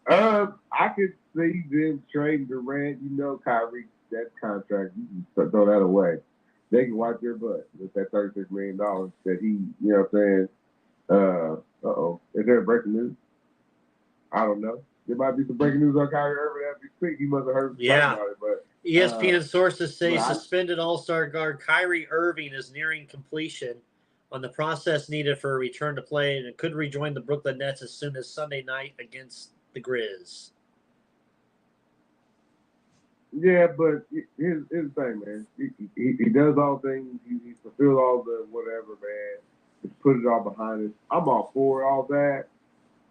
I could see them trading Durant. Kyrie, that contract, you can throw that away. They can wipe their butt with that $36 million that he, you know what I'm saying? Is there breaking news? I don't know. There might be some breaking news on Kyrie Irving as we speak. He must have heard about it, but ESPN sources say Right. suspended All-Star guard Kyrie Irving is nearing completion on the process needed for a return to play and could rejoin the Brooklyn Nets as soon as Sunday night against the Grizz. Yeah, but here's the thing, man. He does all things. He fulfilled all the whatever, man. Just put it all behind us. I'm all for all that.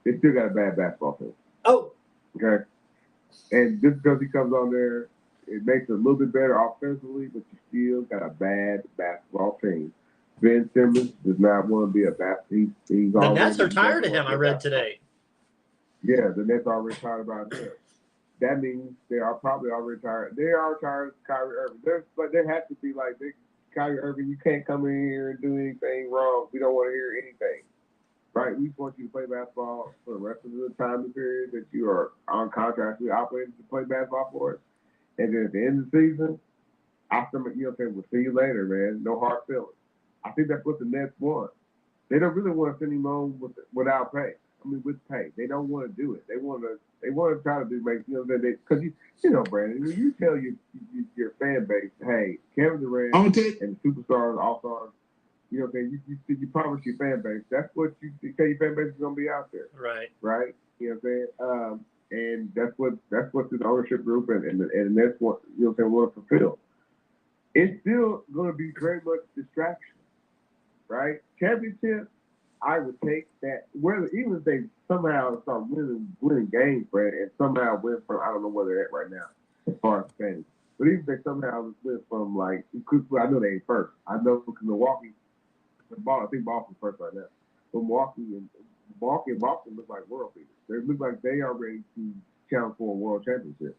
They still got a bad basketball team. Oh. Okay. And just because he comes on there, it makes it a little bit better offensively, but you still got a bad basketball team. Ben Simmons does not want to be a basketball. He's the Nets are tired of him, I read today. Yeah, the Nets are already tired about him. That means they are probably already tired. They are tired of Kyrie Irving. But there has to be like, Kyrie Irving, you can't come in here and do anything wrong. We don't want to hear anything. Right? We just want you to play basketball for the rest of the time period that you are on contract. We operated to play basketball for us. And then at the end of the season, we'll see you later, man. No hard feelings. I think that's what the Nets want. They don't really want to send him home without pay. I mean, with pay. They don't want to do it. They want to try to because Brandon, when you tell your fan base, hey, Kevin Durant and the superstars, all-stars, you promise your fan base. That's what you tell your fan base is going to be out there. Right. Right? You know what I'm saying? And that's what this ownership group and that's what want to fulfill. It's still going to be very much distraction, right? Championship, I would take that. Even if they somehow start winning games, Brad, and somehow win from, I don't know where they're at right now as far as fans. But even if they somehow win from I know they ain't first. I know because Milwaukee, I think Boston's first right now. But Milwaukee and Boston look like world beaters. They look like they are ready to challenge for a world championship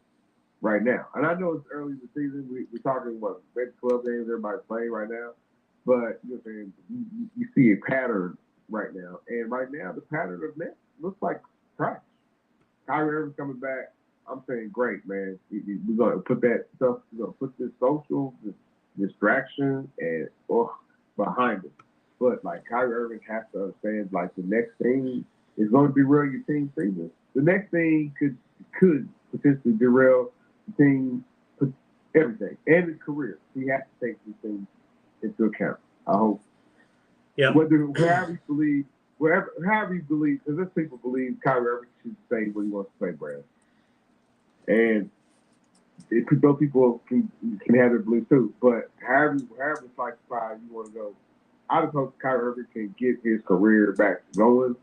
right now. And I know it's early in the season. We're talking maybe 12 games everybody's playing right now. But you see a pattern right now. And right now, the pattern of Nets looks like trash. Kyrie Irving's coming back. I'm saying, great, man. We're going to put that stuff, we're going to put this social distraction and behind it. But, Kyrie Irving has to understand, the next thing is going to derail your team's season. The next thing could potentially derail the team, everything, and his career. He has to take these things into account, I hope. Yeah. However you believe, because there's people believe Kyrie Irving should say what he wants to say, Brad. And those people can have their belief too. But however classified you want to go, I just hope Kyrie Irving can get his career back going.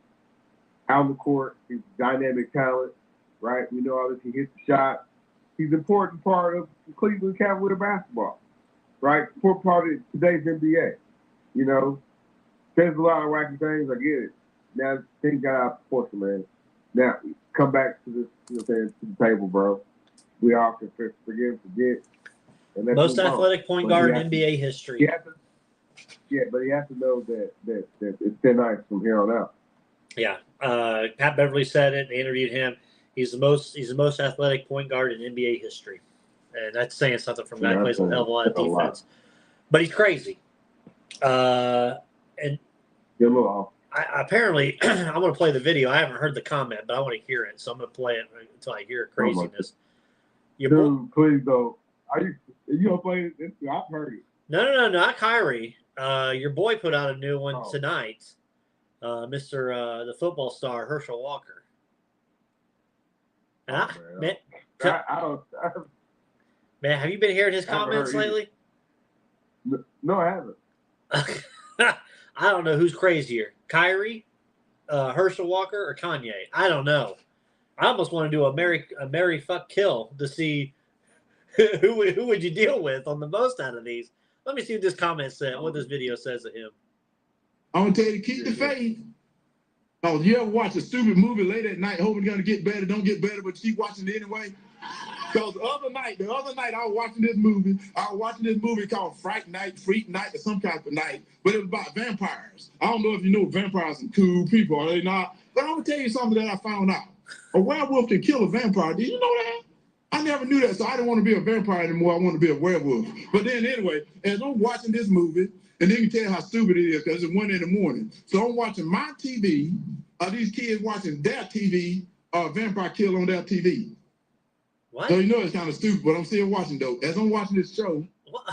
Out on the court, he's a dynamic talent, right? We know all this. He hits the shot. He's an important part of Cleveland Cavalier basketball, right? Important part of today's NBA. There's a lot of wacky things. I get it. Now things got out of proportion, man. Now come back to this, to the table, bro. We all can forget. And most athletic point guard in NBA history. But he has to know that it's thin ice from here on out. Yeah, Pat Beverly said it. They interviewed him. He's the most athletic point guard in NBA history, and that's saying something from a guy who plays a hell of a lot of defense. But he's crazy. And apparently, I'm going to play the video. I haven't heard the comment, but I want to hear it, so I'm going to play it until I hear craziness. Dude, please don't. Are you going to play it? I've heard it. No, not Kyrie. Your boy put out a new one tonight. Mr. The football star, Herschel Walker. And man, have you been hearing his comments lately? No, I haven't. I don't know who's crazier, Kyrie, Herschel Walker, or Kanye. I don't know. I almost want to do a Mary fuck kill to see who would you deal with on the most out of these. Let me see what this comment said, what this video says of him. I'm gonna tell you to keep the faith. Oh, you ever watch a stupid movie late at night, hoping it's gonna get better, don't get better, but you keep watching it anyway? Because the other night I was watching this movie. I was watching this movie called Freak Night, or some kind of night, but it was about vampires. I don't know if you know vampires are cool people, are they not? But I'm gonna tell you something that I found out. A werewolf can kill a vampire. Did you know that? I never knew that, so I didn't want to be a vampire anymore. I want to be a werewolf. But then anyway, as I'm watching this movie, and then you tell you how stupid it is because it's 1 a.m. So I'm watching my TV. These kids watching their TV, vampire kill on their TV. What? So you know it's kind of stupid, but I'm still watching though. As I'm watching this show, What?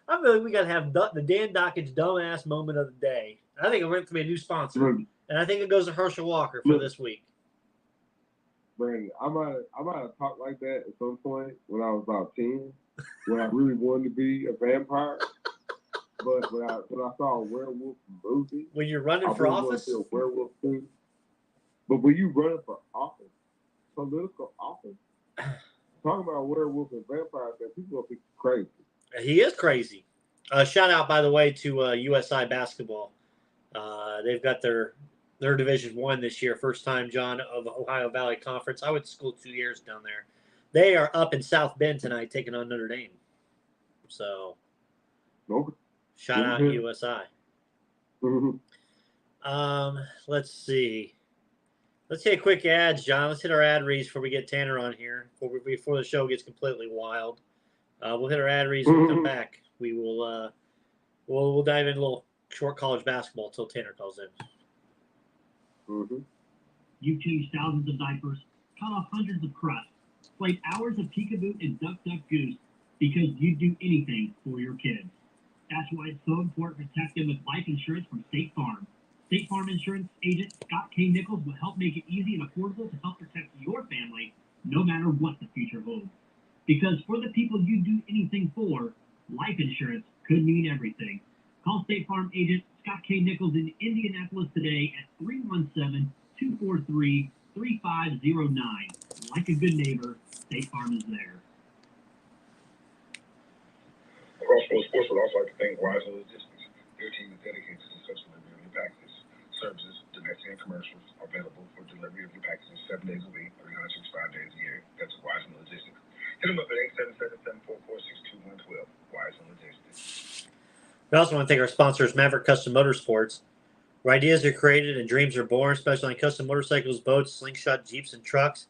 I feel like we gotta have the Dan Dockage dumbass moment of the day. I think it went to be a new sponsor, and I think it goes to Herschel Walker for this week. Brandon, I might have talked like that at some point when I was about 10, when I really wanted to be a vampire. But when I saw a werewolf movie, when you're running for office, a werewolf thing. But when you running for office, political office, talking about werewolf and vampires, that people gonna think crazy. He is crazy. Shout out, by the way, to USI basketball. They've got their Division I this year, first time, John, of Ohio Valley Conference. I went to school 2 years down there. They are up in South Bend tonight, taking on Notre Dame. So, shout out USI. Let's see. Let's take a quick ads, John. Let's hit our ad reads before we get Tanner on here, before the show gets completely wild. We'll hit our ad reads when we come back. We will we'll dive in a little short college basketball until Tanner calls in. You've changed thousands of diapers, cut off hundreds of crusts, played hours of peekaboo and duck goose because you'd do anything for your kids. That's why it's so important to protect them with life insurance from State Farm. State Farm Insurance agent Scott K. Nichols will help make it easy and affordable to help protect your family no matter what the future holds. Because for the people you do anything for, life insurance could mean everything. Call State Farm agent Scott K. Nichols in Indianapolis today at 317-243-3509. Like a good neighbor, State Farm is there. Crossroads Sports would also like to thank Wise Logistics. Their team is dedicated to successfully delivering your packages. Services, domestic and commercials, are available for delivery of your packages 7 days a week, 365 days a year. That's Wise Logistics. Hit them up at 877-744-6112. Wise Logistics. We also want to thank our sponsors, Maverick Custom Motorsports, where ideas are created and dreams are born, especially on custom motorcycles, boats, slingshot, Jeeps, and trucks.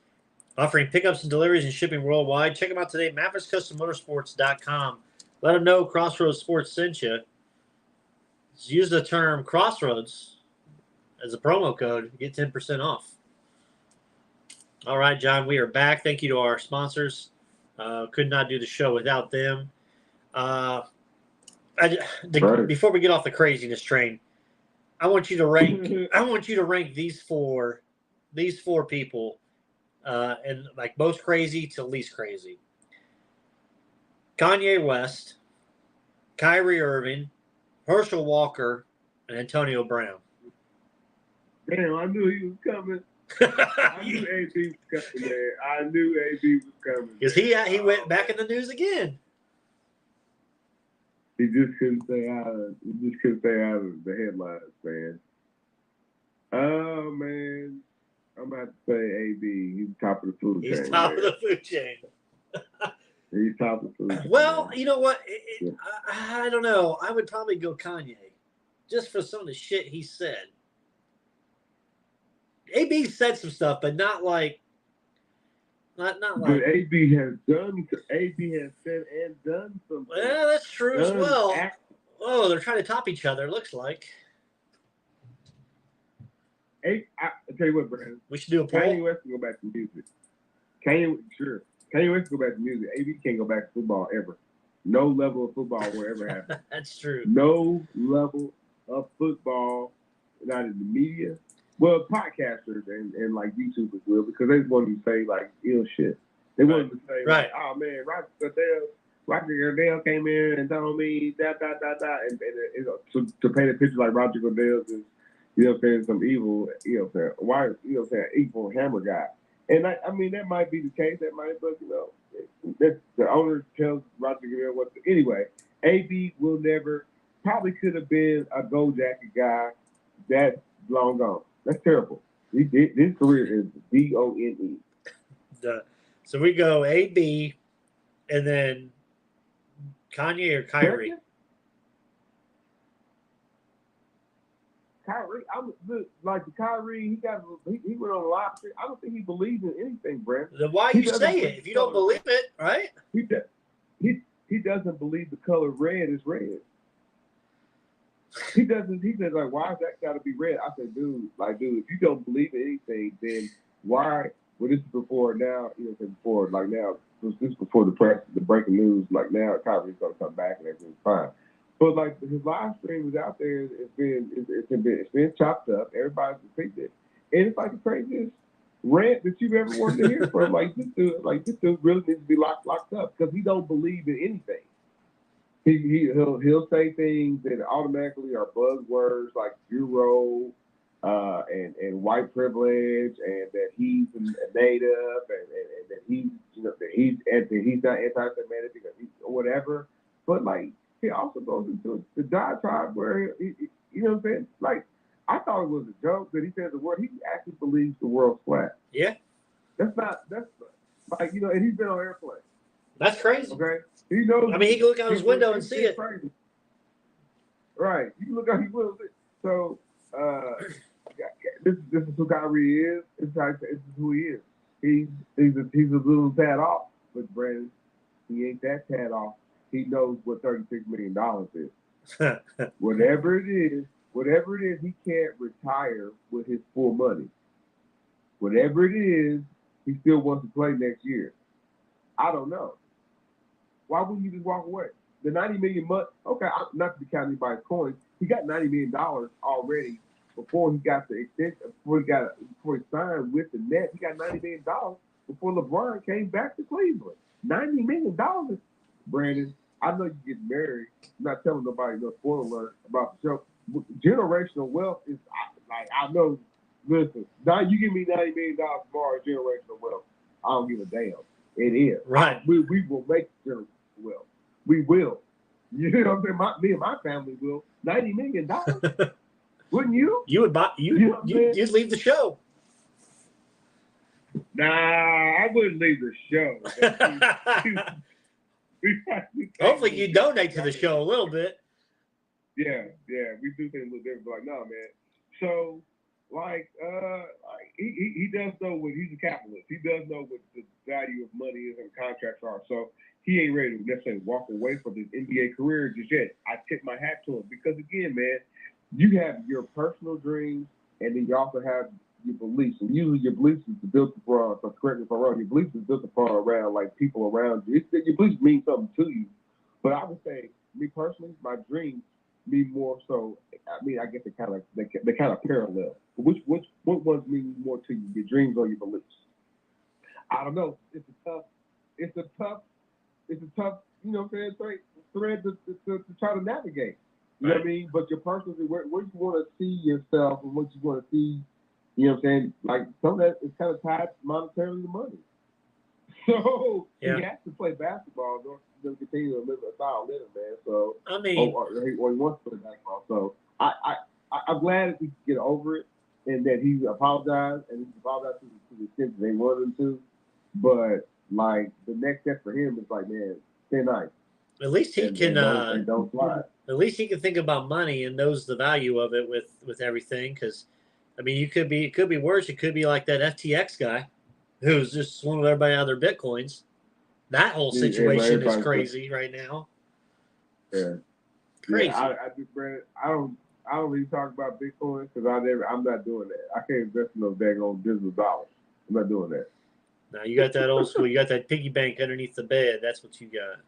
Offering pickups and deliveries and shipping worldwide. Check them out today, MavericksCustomMotorsports.com. Let them know Crossroads Sports sent you. Just use the term Crossroads as a promo code. Get 10% off. All right, John, we are back. Thank you to our sponsors. Could not do the show without them. Before we get off the craziness train, I want you to rank. I want you to rank these four people, and like most crazy to least crazy. Kanye West, Kyrie Irving, Herschel Walker, and Antonio Brown. Damn, I knew he was coming. I knew AB was coming, man. I knew AB was coming. Because he went back in the news again. He just couldn't stay out of the headlines, man. Oh man, I'm about to say AB. He's top of the food chain. He's top of the food chain. He's top of the food chain. Well, you know what? I don't know. I would probably go Kanye, just for some of the shit he said. AB said some stuff, but not like. But AB has said and done something. Well, that's true as well. Oh, they're trying to top each other, it looks like. I tell you what, Brandon. We should do a poll. Kanye West can go back to music. Kanye West can go back to music. AB can't go back to football ever. No level of football will ever happen. That's true. No level of football, not in the media. Well, podcasters and like YouTubers will, because they want to say like ill shit. They want to say, right. Like, oh man, Roger Goodell came in and told me and to paint a picture like Roger Goodell is, you know what I'm saying, some evil, you know what I'm saying, why, you know what I'm saying, evil hammer guy. And I mean that might be the case, but you know, that's, the owner tells Roger Goodell what to, anyway. AB will never, probably could have been a gold jacket guy. That's long gone. That's terrible. His career is DONE. So we go AB, and then Kanye or Kyrie. Kyrie, Kyrie. He went on a lot. I don't think he believes in anything, Brent. Then why you say it if you don't believe it, right? He doesn't believe the color red is red. He doesn't. He says like, why is that got to be red? I said, dude, if you don't believe in anything, then why? Well, this is before now. Before like now. This is before the press, the breaking news. Like now, Kyrie's gonna come back and everything's fine. But like his live stream is out there. It's been chopped up. Everybody's repeated it, and it's like the craziest rant that you've ever wanted to hear from. Like this dude really needs to be locked up because he don't believe in anything. He'll say things that automatically are buzzwords like Euro, and white privilege, and that he's a native, and that he's not anti-Semitic because he's whatever. But like he also goes into the diatribe where he you know what I'm saying? Like I thought it was a joke that he said the word. He actually believes the world's flat. Yeah. That's like and he's been on airplanes. That's crazy. Okay. He knows. I mean, he can look out his window and see it. Crazy. Right. You can look out his window. So, this is who Kyrie is. This is who he is. He's a little tad off, but Brandon, he ain't that tad off. He knows what $36 million is. Whatever it is, he can't retire with his full money. Whatever it is, he still wants to play next year. I don't know. Why wouldn't you just walk away? The $90 million month, okay, not to count anybody's coins, he got $90 million already before he got the extension, before he signed with the Nets. He got $90 million before LeBron came back to Cleveland. $90 million. Brandon, I know you get married. I'm not telling nobody no spoiler alert about the show. Generational wealth is I know. Listen, now you give me $90 million tomorrow, generational wealth. I don't give a damn. It is. Right. We will make generational wealth. We will. You know what I'm saying? Me and my family will. $90 million. Wouldn't you? You would buy. You'd leave the show. Nah, I wouldn't leave the show. Hopefully, you donate to the show a little bit. Yeah, we do things a little different. But like, no, man. So, he does know what he's a capitalist. He does know what the value of money is and contracts are. So he ain't ready to necessarily walk away from his NBA career just yet. I tip my hat to him because again, man, you have your personal dreams and then you also have your beliefs. And usually your beliefs is built upon, so correct me if I'm wrong, your beliefs is built upon around like people around you. Your beliefs mean something to you. But I would say, me personally, my dreams mean more so. I mean, I guess they kind of parallel. What ones mean more to you, your dreams or your beliefs? I don't know. It's a tough, you know what I'm saying, thread to try to navigate. You know what I mean? But your personal, where you want to see yourself and what you want to see, you know what I'm saying? Like some of that is kind of tied monetarily to money. So he has to play basketball in order to continue to live a style living, man. So I mean, or he wants to play basketball. So I'm glad that we can get over it and that he apologized and he apologized to the extent that they wanted him to. But like the next step for him is like, man, stay nice. At least he can. Don't slide. At least he can think about money and knows the value of it with everything. Because, I mean, it could be worse. It could be like that FTX guy, who's just swindled everybody out of their bitcoins. That whole situation is crazy right now. Yeah, crazy. Yeah, I don't really talk about Bitcoin because I'm not doing that. I can't invest in those daggone business dollars. I'm not doing that. Now you got that old school. You got that piggy bank underneath the bed. That's what you got.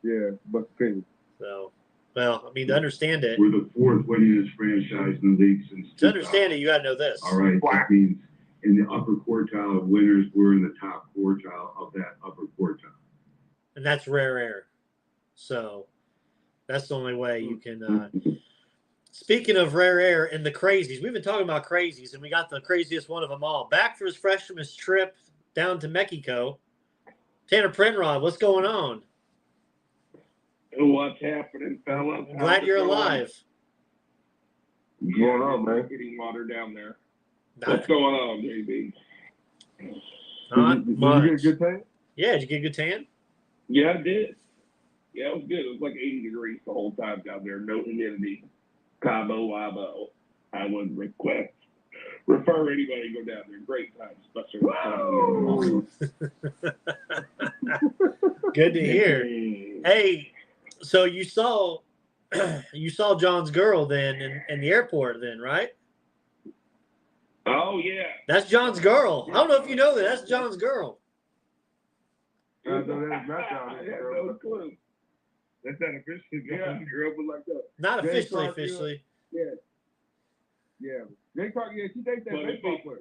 Yeah, but penny. So, well, I mean, to understand it. We're the fourth winningest franchise in the league since 2000. To understand it, you got to know this. All right, that means in the upper quartile of winners, we're in the top quartile of that upper quartile. And that's rare air. So that's the only way you can. Speaking of rare air and the crazies, we've been talking about crazies, and we got the craziest one of them all. Back for his freshman trip down to Mexico. Tanner Prinrod, what's going on? What's happening, fellas? I'm glad you're alive. What's going on, man? Getting water down there. What's going on, JB? Not much. Did you get a good tan? Yeah, did you get a good tan? Yeah, I did. Yeah, it was good. It was like 80 degrees the whole time down there. No humidity. Cabo Wabo. I would refer anybody to go down there. Great time, especially Good to hear. Hey, so you saw you saw John's girl then in the airport then, right? Oh yeah. That's John's girl. I don't know if you know that. That's John's girl. I know that's not John's I had girl. no clue. That's not officially John's girl, but like that. Not Jay officially, Clark, officially. Yeah. Yeah. Jay Clark, yeah, she dates that But baseball if player.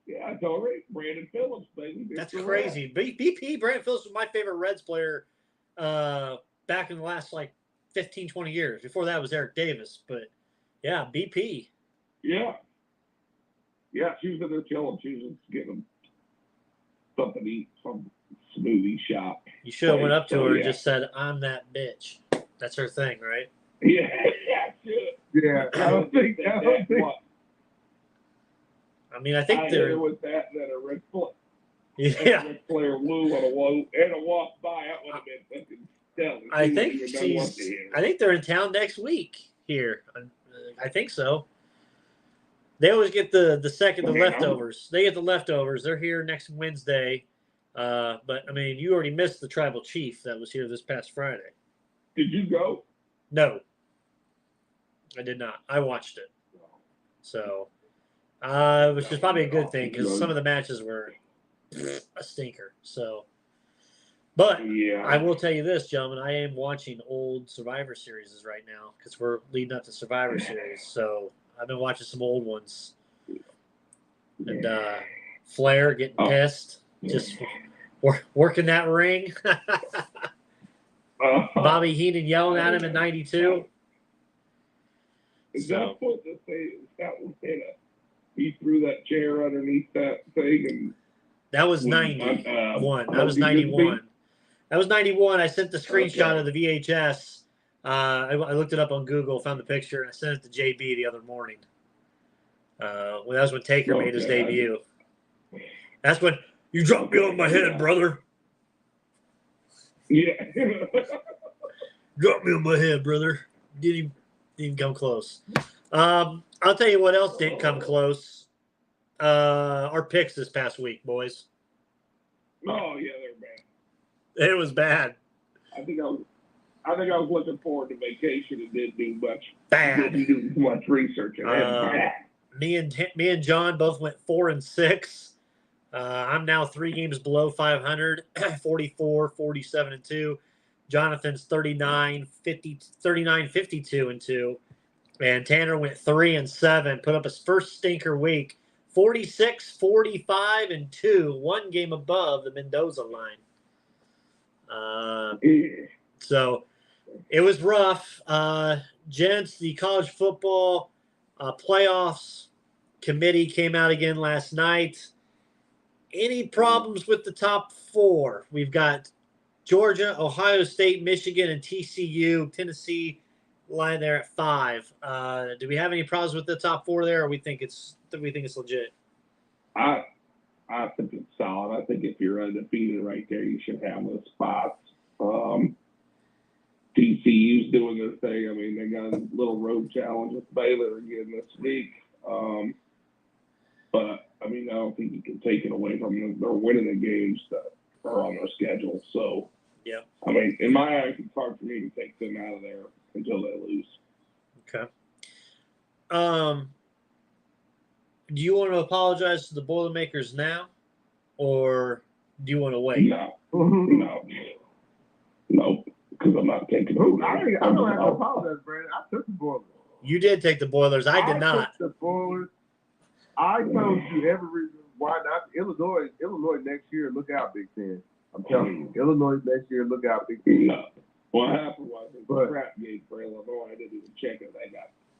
Yeah, I told her. Brandon Phillips, baby. That's crazy. BP, Brandon Phillips was my favorite Reds player back in the last, 15, 20 years. Before that was Eric Davis. But, yeah, BP. Yeah. Yeah, she was in there chilling. She was just getting them something to eat, some smoothie shop. You should have went up to So, her and yeah. just said, I'm that bitch. That's her thing, right? Yeah, I should. Yeah. I don't think. I mean, I I think hit they're. her with that a Red Yeah. Flair Woo on a walk by. That would have been fucking stellar. I think they're in town next week here. I think so. They always get the leftovers. They get the leftovers. They're here next Wednesday. But I mean, you already missed the tribal chief that was here this past Friday. Did you go? No, I did not. I watched it. So, which is probably a good thing because some of the matches were a stinker. So, but Yeah. I will tell you this, gentlemen, I am watching old Survivor Series right now because we're leading up to Survivor Series. So I've been watching some old ones, and Flair getting pissed, just working that ring. Bobby Heenan yelling at him in '92. Is that what the thing? That was he threw that chair underneath that thing, and that was 91. That was 91. That was 91. I sent the screenshot of the VHS. I looked it up on Google, found the picture, and I sent it to JB the other morning. That was when Taker made his debut. That's when you dropped me on my head, brother. Yeah. Drop me on my head, brother. Didn't come close. I'll tell you what else didn't come close. Our picks this past week, boys. Oh yeah, they're bad. It was bad. I think I was looking forward to vacation and didn't do much. Bad. Didn't do much research. Me and John both went 4-6. I'm now 3 games below 500, 44, 47 and 2. Jonathan's 39, 52 and 2. And Tanner went 3-7, put up his first stinker week, 46, 45 and 2, 1 game above the Mendoza line. So it was rough. Gents, the college football playoffs committee came out again last night. Any problems with the top 4? We've got Georgia, Ohio State, Michigan, and TCU. Tennessee lying there at 5. Do we have any problems with the top 4 there, or we think it's legit? I think it's solid. I think if you're undefeated right there, you should have those spots. TCU's doing their thing. I mean, they got a little road challenge with Baylor again this week. But I mean, I don't think you can take it away from them. They're winning the games that are on their schedule. So, yeah. I mean, in my eyes, it's hard for me to take them out of there until they lose. Okay. Do you want to apologize to the Boilermakers now, or do you want to wait? No, because I'm not taking them. I don't have to apologize, Brandon. I took the Boilers. You did take the Boilers. I did not. Took the Boilers. I told you every reason why not. Illinois next year, look out, Big Ten. I'm telling you, Illinois next year, look out, Big Ten. No. What happened was it was a crap game for Illinois. I didn't even check it.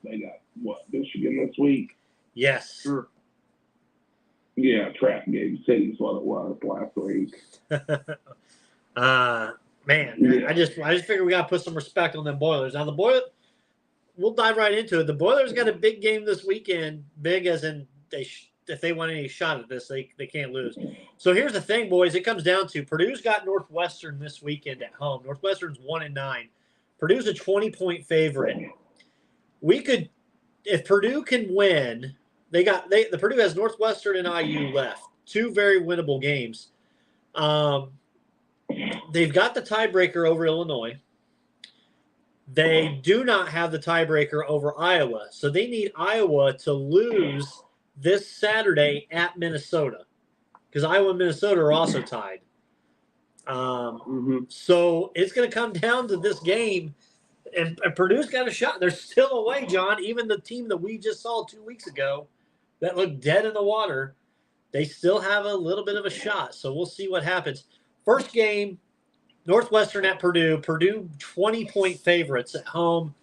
They got what, Michigan this week? Yes. Sure. Yeah, trap game. City's what it was last week. Man, yeah. I just figured we got to put some respect on them Boilers. Now we'll dive right into it. The Boilers got a big game this weekend. Big as in if they want any shot at this, they can't lose. So here's the thing, boys. It comes down to Purdue's got Northwestern this weekend at home. Northwestern's 1-9. Purdue's a 20-point favorite. If Purdue can win, the Purdue has Northwestern and IU left. 2 very winnable games. They've got the tiebreaker over Illinois. They do not have the tiebreaker over Iowa. So they need Iowa to lose this Saturday at Minnesota because Iowa and Minnesota are also tied. So it's going to come down to this game. And Purdue's got a shot. They're still away, John. Even the team that we just saw 2 weeks ago that looked dead in the water, they still have a little bit of a shot. So we'll see what happens. First game, Northwestern at Purdue. Purdue 20-point favorites at home.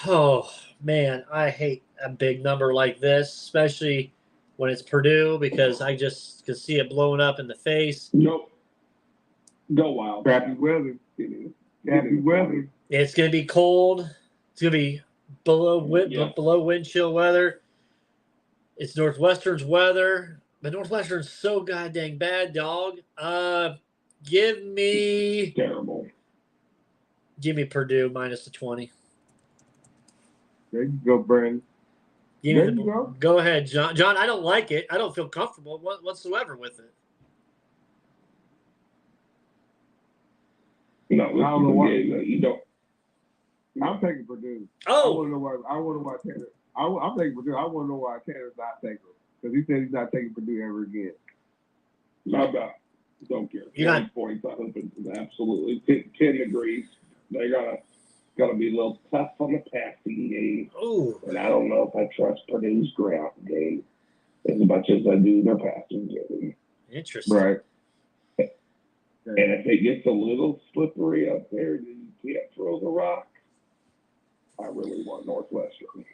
Oh, man, I hate a big number like this, especially when it's Purdue because I just can see it blowing up in the face. Nope. Go Wild. Crappy weather. Crappy weather. It's going to be cold. It's going to be below wind chill weather. It's Northwestern's weather. But Northwestern's so goddamn bad, dog. Give me terrible. Give me Purdue minus the 20. There you go, Brandon. Go ahead, John. John, I don't like it. I don't feel comfortable whatsoever with it. No, I don't know why. You don't. I'm taking Purdue. Oh. I want to know why Tanner. I'm taking Purdue. I want to know why Tanner's not taking them. Because he said he's not taking Purdue ever again. Not about. Don't care. 40 absolutely. 10 degrees. They gotta be a little tough on the passing game. Ooh. And I don't know if I trust Purdue's ground game as much as I do their passing game. Interesting. Right. And if it gets a little slippery up there, then you can't throw the rock. I really want Northwestern.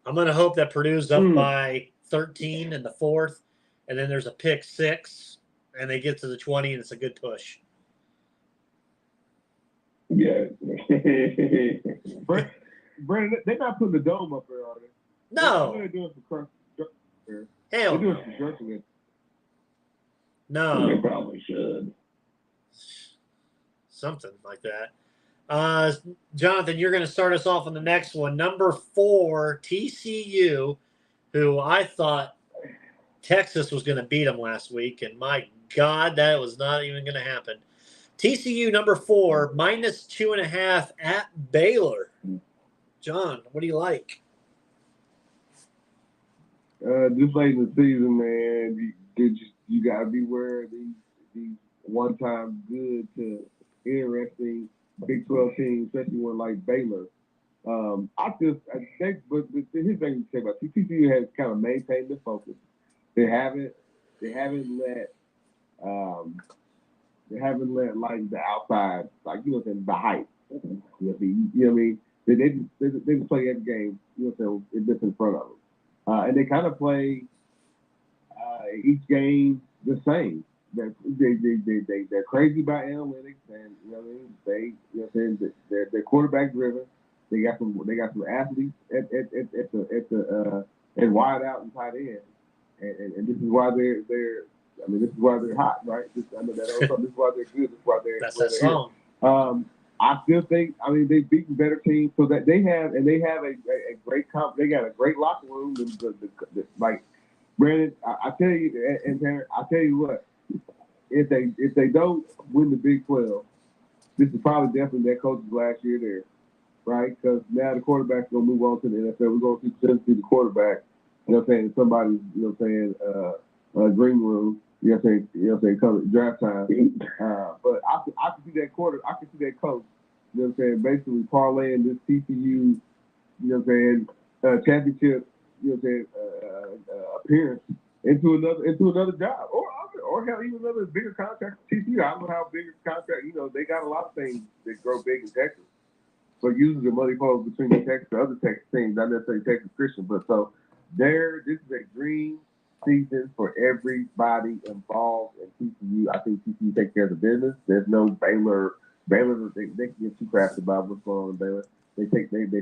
I'm going to hope that Purdue's up by 13 in the fourth, and then there's a pick 6, and they get to the 20, and it's a good push. Yeah. Brandon, they're not putting the dome up there, are they? No. They're doing some Hell They're doing no. some construction. No. They probably should. Something like that. Jonathan, you're going to start us off on the next one. Number 4, TCU, who I thought Texas was going to beat them last week, and my God, that was not even going to happen. TCU number 4, minus 2.5 at Baylor. John, what do you like? Just late in the season, man, you got to beware of these one-time good to interesting Big 12 teams, especially one like Baylor. But here's the thing to say about TCU has kind of maintained the focus. They haven't let like the outside, like the hype. You know what I mean? They just play every game. It's just in front of them, and they kind of play each game the same. They're crazy about analytics, and they're quarterback driven. They got some athletes at the wide out and tight end, and this is why they're hot, right? This is why they're good. This is why they're. That's that song. I still think they've beaten better teams, so that they have a great comp. They got a great locker room. Like Brandon, I tell you, and Tanner, I tell you what. If they don't win the Big 12, this is probably definitely their coach's last year there, right? Because now the quarterback's gonna move on to the NFL. We're gonna see the quarterback. Somebody, green room. Come draft time. But I can see that I can see that coach. Basically parlaying this TCU, championship, appearance into another job, or have even another bigger contract for TCU. I don't know how big a contract. They got a lot of things that grow big in Texas. So usually the money flows between the Texas and other Texas teams, not necessarily Texas Christian. But so this is a dream season for everybody involved in TCU. I think TCU takes care of the business. There's no Baylor. Baylor, they can get too crappy about what's going on in Baylor. They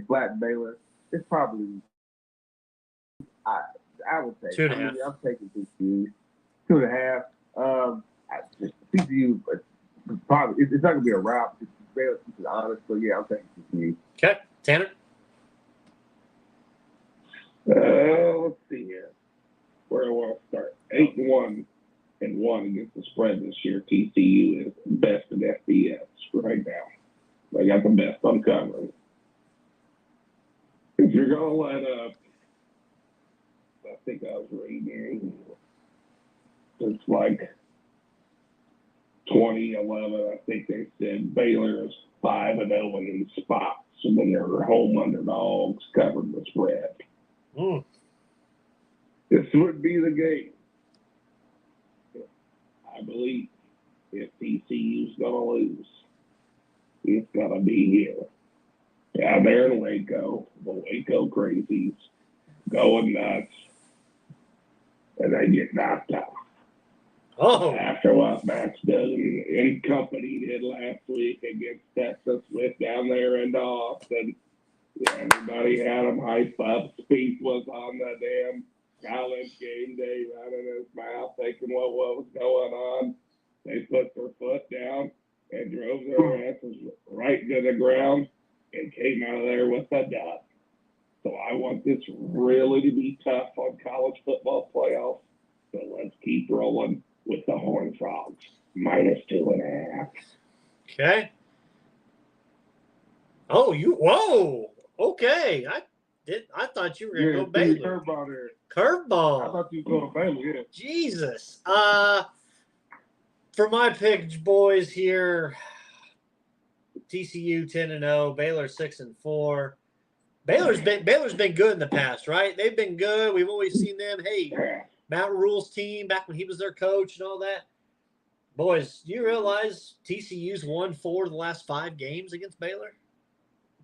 flatten Baylor. It's probably I would say 2.5. I'm taking TCU 2.5. TCU probably it's not gonna be a rout. It's Baylor, to be honest. So yeah, I'm taking TCU. Okay, Tanner. Let's see here. Where do I want to start? 8-1 against the spread this year. TCU is best in FBS right now. They got the best on covering. If you're going to let up, I think I was reading, it's like 2011, I think they said Baylor is 5-0 in spots when they're home underdogs covered the spread. Mm. This would be the game. I believe if TCU's going to lose, it's going to be here. Down there in Waco, the Waco crazies going nuts, and they get knocked out. Oh. After what Max Duggan and company did last week against Texas with down there in Austin. Everybody had them hyped up. Speed was on the damn college game day running his mouth, thinking what was going on. They put their foot down and drove their asses right to the ground and came out of there with a dub. So I want this really to be tough on college football playoffs. So let's keep rolling with the Horned Frogs, -2.5. Okay. Oh, whoa. Okay. I thought you were going to go Baylor. Curveball there. Curveball. I thought you were going Baylor, yeah. Jesus. For my pick, boys here, TCU 10-0, Baylor 6-4. Baylor's been good in the past, right? They've been good. We've always seen them. Hey, Matt Rule's team back when he was their coach and all that. Boys, do you realize TCU's won 4 of the last 5 games against Baylor?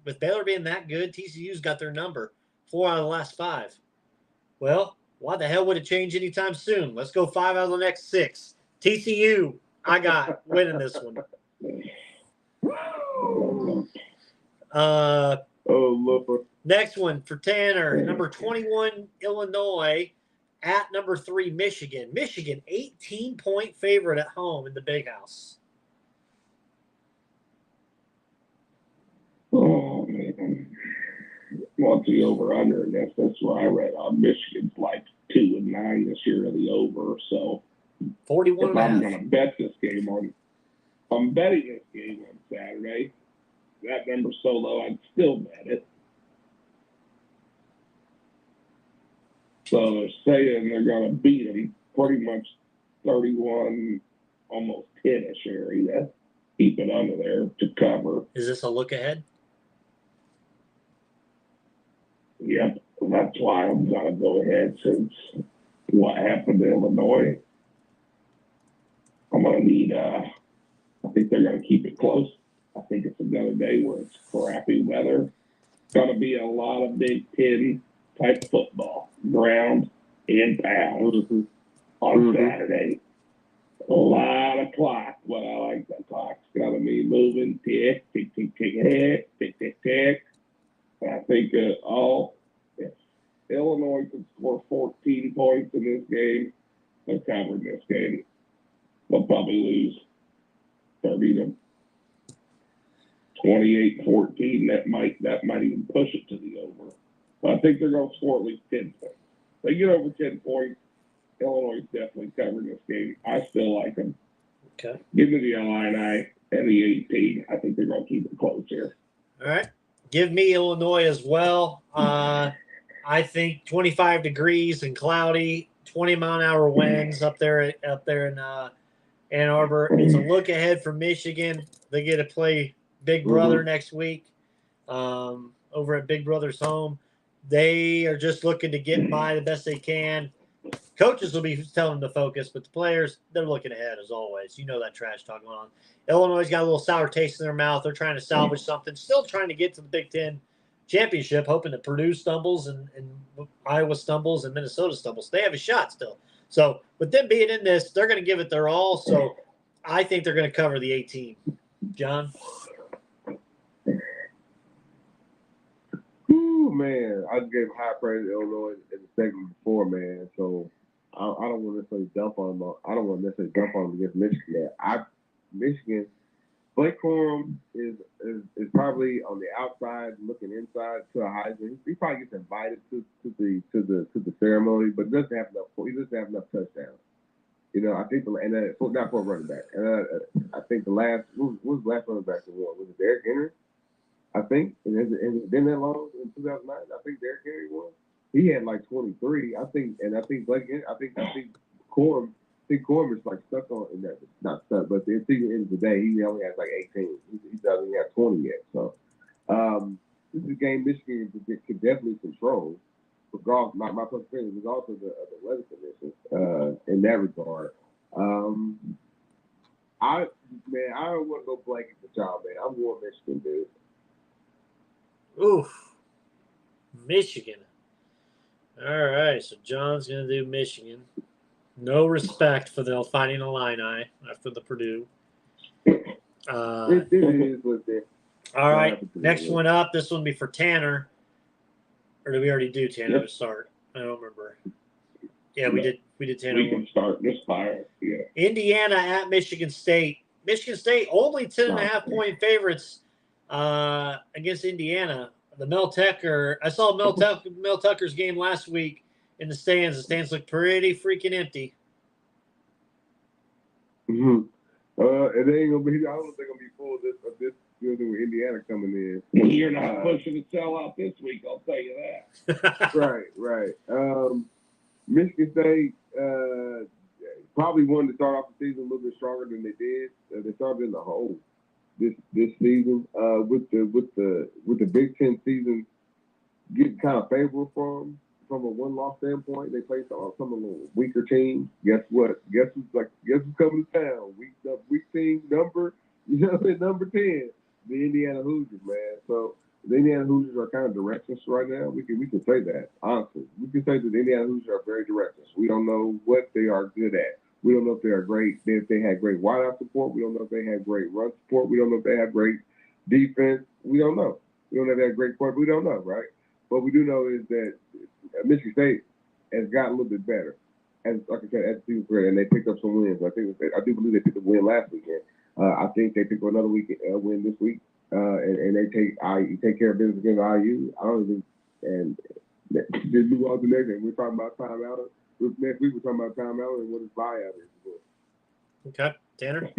With Baylor being that good, TCU's got their number. 4 out of the last 5. Well, why the hell would it change anytime soon? Let's go 5 out of the next 6. TCU, I got winning this one. Next one for Tanner, number 21, Illinois, at number 3, Michigan. Michigan, 18-point favorite at home in the Big House. Oh, man. What's the over-under in this? That's what I read. Michigan's like 2-9 this year of the over. So 41 if I'm going to bet this game I'm betting this game on Saturday. That number's so low, I'd still bet it. So they're saying they're going to beat them pretty much 31, almost 10-ish area. Keep it under there to cover. Is this a look ahead? Yep, that's why I'm going to go ahead since what happened to Illinois. I'm going to need, I think they're going to keep it close. I think it's another day where it's crappy weather. It's going to be a lot of Big Ten type football, ground and pound on Saturday. A lot of clock. What I like, that clock's got to be moving. Tick, tick, tick, tick, tick, tick, tick, tick. I think if Illinois can score 14 points in this game, they're covering this game. They'll probably lose 30 to 28-14. That might even push it to the over. But I think they're going to score at least 10 points. If they get over 10 points, Illinois is definitely covering this game. I still like them. Okay. Give me the Illini and the 18. I think they're going to keep it close here. All right. Give me Illinois as well. I think 25 degrees and cloudy, 20-mile-an-hour winds up there in Ann Arbor. It's a look ahead for Michigan. They get to play Big Brother next week over at Big Brother's home. They are just looking to get by the best they can. Coaches will be telling them to focus, but the players, they're looking ahead as always. You know that trash talk going on. Illinois got a little sour taste in their mouth. They're trying to salvage something, still trying to get to the Big Ten championship, hoping that Purdue stumbles and Iowa stumbles and Minnesota stumbles. They have a shot still. So with them being in this, they're going to give it their all. So I think they're going to cover the 18. John? Ooh, man. I gave high praise to Illinois in the segment before, man. So I don't want to necessarily dump on them. I don't want to necessarily dump on them against Michigan. Michigan, Blake Corum is probably on the outside looking inside to a Heisman. He probably gets invited to the ceremony, but he doesn't have enough touchdowns. I think not for a running back. I think the last what was the last running back that won? Was it Derrick Henry? I think has it been that long in 2009? I think Derrick Henry won. He had like 23. I think Blake. I think Corum. I think Corum is like stuck on in that. Not stuck, but the end of the day, he only has like 18. He doesn't even have 20 yet. So this is a game Michigan could definitely control. Regardless, my personal opinion is also the weather conditions in that regard. I don't want to go blanket for y'all, man. I'm going Michigan, dude. Oof. Michigan. All right, so John's going to do Michigan. No respect for the Fighting Illini after the Purdue. It is what it is. All right, next one up. This one will be for Tanner. Or did we already do Tanner to start? I don't remember. Yeah, we did. We did Tanner. We can start this fire. Yeah. Indiana at Michigan State. Michigan State only 10.5-point favorites against Indiana. The Mel Tucker. I saw Mel Tucker's game last week in the stands. The stands look pretty freaking empty. Mm-hmm. It ain't gonna be. I don't think they're gonna be full of this building with Indiana coming in. You're not pushing to sell out this week. I'll tell you that. Right. Michigan State probably wanted to start off the season a little bit stronger than they did. They started in the hole this season with the Big Ten season getting kind of favorable from a one-loss standpoint. They played some of the weaker teams. Guess what? Guess who's coming to town? Weak team number 10, the Indiana Hoosiers, man. So the Indiana Hoosiers are kind of directionless right now. We can say that, honestly. We can say that the Indiana Hoosiers are very directionless. We don't know what they are good at. We don't know if they are great, if they had great wideout support. We don't know if they had great run support. We don't know if they have great defense. We don't know. We don't know if they have great support. We don't know, right? What we do know is that Michigan State has gotten a little bit better, like I said, as the season progressed, and they picked up some wins. I do believe they picked up a win last weekend. I think they picked up another win this week, and they take care of business against IU. I don't even and just move on to the next thing. We're talking about timeout. Next week we're talking about timeout and what his buyout is. Okay, Tanner.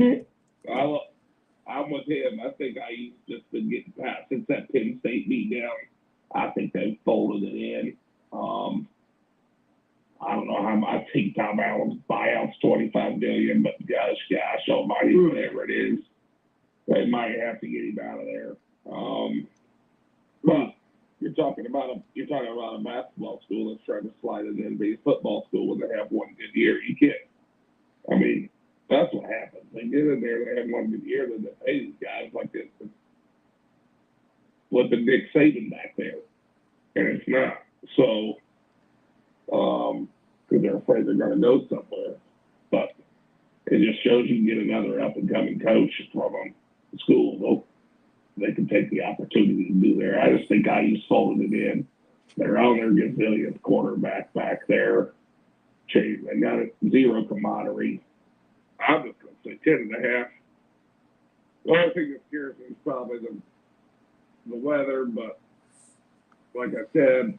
I'm with him. I think IU's just been getting past since that Penn State beat down. I think they've folded it in. I don't know how much. I think Tom Allen's buyout's $25 million, but gosh almighty, whatever it is, they might have to get him out of there. But you're talking about a basketball school that's trying to slide it in, be a football school when they have one good year. You can't. I mean, that's what happens. They get in there, they have one good year, then they pay these guys like this. Flipping Nick Saban back there, and it's not. So, because they're afraid they're going to go somewhere. But it just shows you can get another up-and-coming coach from a school. They can take the opportunity to do there. I just think IU's folded it in. They're on their gazillionth quarterback back there. They got a zero commodity. I'm just going to say 10.5. The only thing that scares me is probably the weather, but like I said,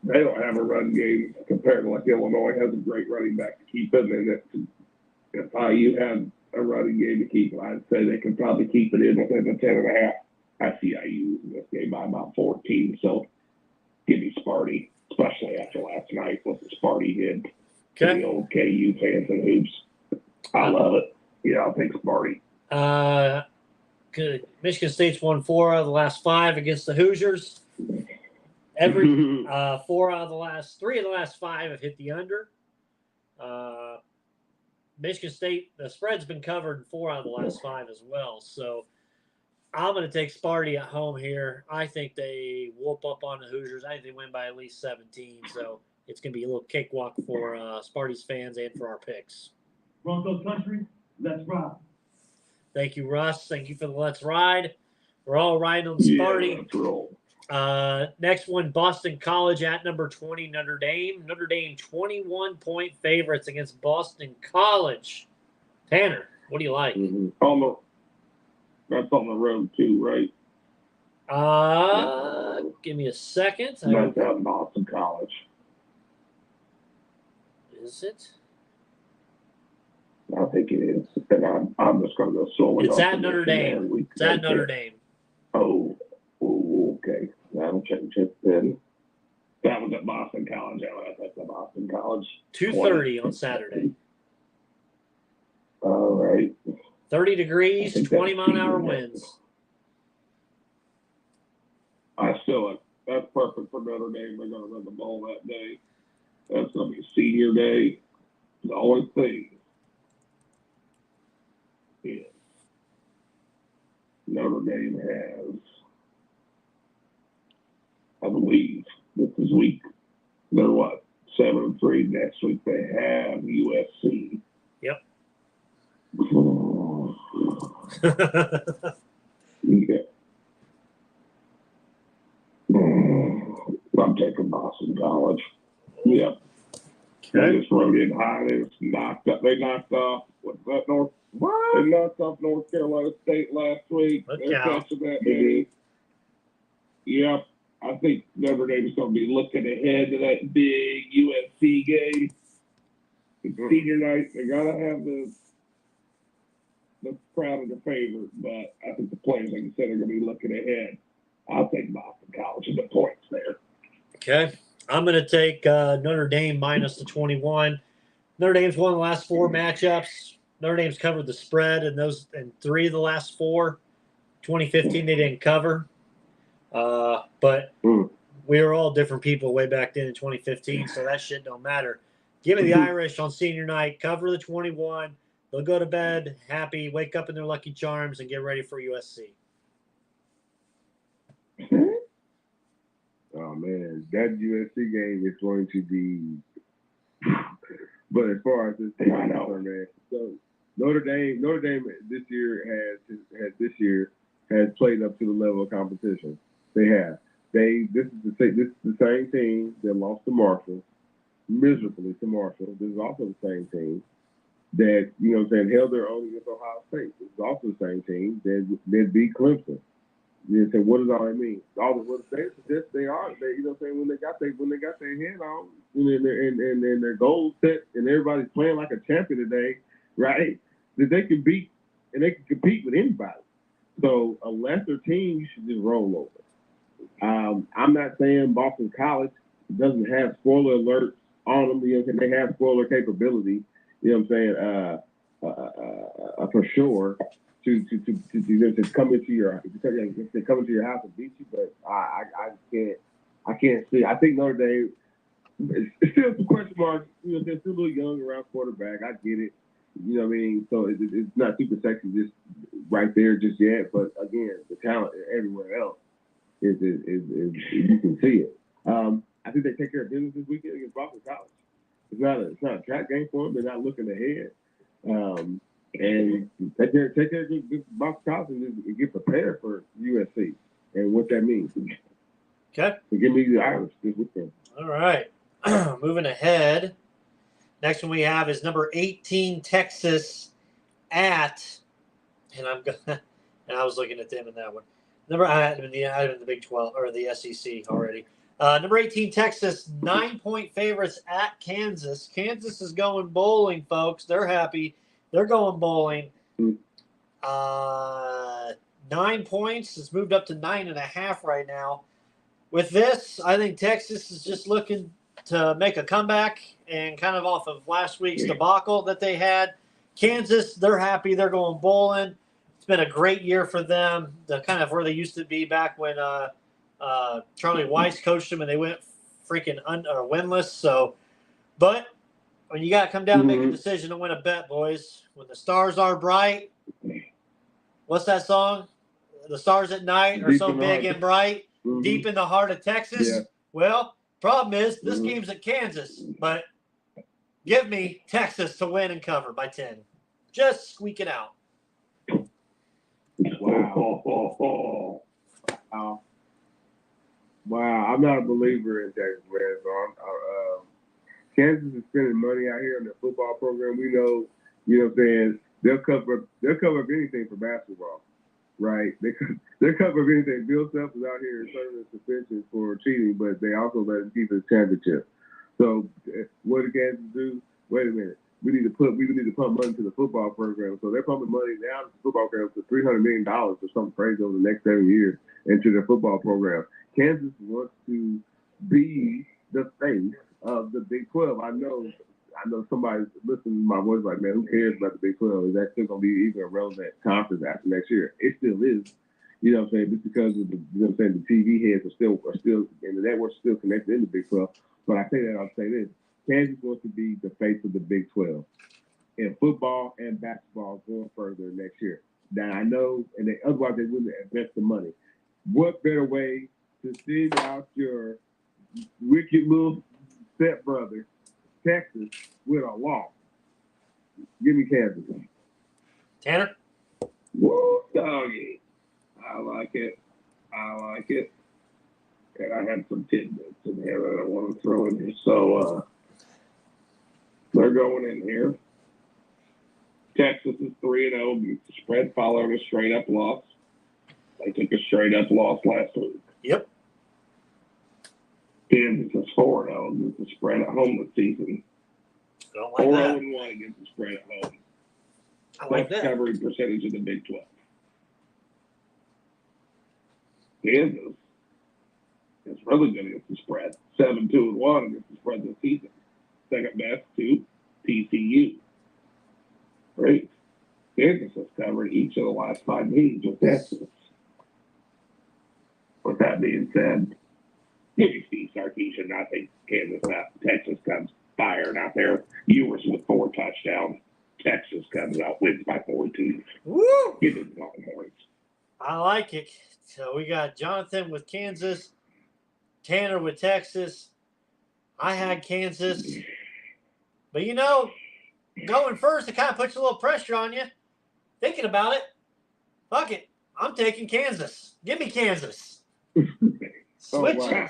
they don't have a run game compared to like Illinois has a great running back to keep them in it. If IU had a running game to keep, I'd say they can probably keep it in within the 10.5. I see IU in this game by about 14, so give me Sparty, especially after last night with the Sparty hit to the old KU fans and hoops. I love it. Yeah, I'll take Sparty. Good. Michigan State's won 4 out of the last 5 against the Hoosiers. 3 of the last 5 have hit the under. Michigan State, the spread's been covered in 4 out of the last 5 as well. So I'm going to take Sparty at home here. I think they whoop up on the Hoosiers. I think they win by at least 17. So it's going to be a little cakewalk for Sparty's fans and for our picks. Bronco Country, let's ride. Thank you, Russ. Thank you for the Let's Ride. We're all riding on Sparty. Let's roll. Next one, Boston College at number 20, Notre Dame. Notre Dame 21-point favorites against Boston College. Tanner, what do you like? Mm-hmm. That's on the road too, right? Give me a second. That's out in Boston College. Is it? think it is. And I'm just going to go solely It's off at the Notre Michigan Dame. week. It's at Notre Dame. Oh, okay. That'll change it then. That was at Boston College. That's at Boston College. 2:30 on Saturday. All right. 30 degrees, 20-mile-an-hour winds. I still, that's perfect for Notre Dame. They're going to run the ball that day. That's going to be senior day. The only thing is Notre Dame has, I believe, this is week, they're what, 7-3. Next week they have USC. Yep. Yeah. I'm taking Boston College. Yep. They just rode in high. They knocked off, what's that, They knocked off North Carolina State last week. They're catching that game. Yep. I think Notre Dame is going to be looking ahead to that big USC game. It's senior night. They got to have the crowd in their favor, but I think the players, like you said, are going to be looking ahead. I'll take Boston College and the points there. Okay. I'm going to take Notre Dame minus the 21. Notre Dame's won the last 4 matchups. Notre Dame's covered the spread in 3 of the last 4. 2015, they didn't cover. But we were all different people way back then in 2015, so that shit don't matter. Give me the Irish on senior night. Cover the 21. They'll go to bed happy, wake up in their Lucky Charms, and get ready for USC. Oh man, that USC game is going to be. But as far as this thing, man. So Notre Dame this year has played up to the level of competition. They have. This is the same team that lost to Marshall, miserably to Marshall. This is also the same team that, you know what I'm saying, held their own against Ohio State. This is also the same team that beat Clemson. You know, say, what does all that mean? All the what they suggest they are. You know what I'm saying, when they got their head on and their goals set and everybody's playing like a champion today, right? That they can beat and they can compete with anybody. So a lesser team, you should just roll over. I'm not saying Boston College doesn't have spoiler alerts on them. You know what I'm saying? They have spoiler capability. You know what I'm saying? For sure. To come into your house and beat you, but I can't see. I think Notre Dame. It's still some question marks. You know, they're still a little young around quarterback. I get it. You know what I mean? So it's not super sexy just right there just yet. But again, the talent everywhere else is you can see it. I think they take care of business this weekend against Boston College. It's not a trap game for them. They're not looking ahead. And take care of Boston College and get prepared for USC and what that means. Okay. So give me the Irish this weekend. All right. Moving ahead. Next one we have is number 18 Texas at, and I was looking at them in that one. I had in the Big 12 or the SEC already. Number 18 Texas, 9-point favorites at Kansas. Kansas is going bowling, folks. They're happy. They're going bowling. 9 points. It's moved up to 9.5 right now. With this, I think Texas is just looking to make a comeback and kind of off of last week's debacle that they had. Kansas, they're happy. They're going bowling. It's been a great year for them. They're kind of where they used to be back when Charlie Weiss coached them and they went freaking winless. So, but when you got to come down and make a decision to win a bet, boys, when the stars are bright, what's that song? The stars at night are so big and bright, deep in the heart of Texas. Yeah. Well, problem is this game's at Kansas, but give me Texas to win and cover by 10. Just squeak it out. Wow. Wow. I'm not a believer in Texas, man. So Kansas is spending money out here in their football program. We know, you know what I'm saying, they'll cover up anything for basketball, right? They'll cover up anything. Bill Self is out here serving suspension for cheating, but they also let him keep his championship. So what did Kansas do? Wait a minute. we need to pump money into the football program. So they're pumping money down to the football program to $300 million or something crazy over the next 7 years into their football program. Kansas wants to be the face of the Big 12. I know somebody listening to my voice like, man, who cares about the Big 12? Is that still going to be even a relevant conference after next year? It still is. You know what I'm saying? Just because of the, you know what I'm saying, the TV heads are still, and the network's still connected in the Big 12. But I say that, I'll say this. Kansas wants to be the face of the Big 12 in football and basketball going further next year. Now, I know, and otherwise they wouldn't invest the money. What better way to send out your wicked little stepbrother, Texas, with a loss? Give me Kansas. Tanner? Woo, doggy. I like it. And I had some tidbits in here that I want to throw in here. So they're going in here. Texas is 3-0. The spread followed a straight-up loss. They took a straight-up loss last week. Yep. Kansas is 4-0 against the spread at home this season. Don't like that. 4-0-1 against the spread at home. I like Best that. covering percentage of the Big 12. Kansas is really good against the spread. 7-2-1 against the spread this season. Second best to TCU. Great. Kansas has covered each of the last 5 games with Texas. With that being said, maybe Steve Sarkisian, I think Texas comes firing out there. Ewers with 4 touchdowns. Texas comes out, wins by 42. Woo! Give it the Longhorns. I like it. So we got Jonathan with Kansas, Tanner with Texas. I had Kansas. But, you know, going first, it kind of puts a little pressure on you. Thinking about it, fuck it. I'm taking Kansas. Give me Kansas. Switch it.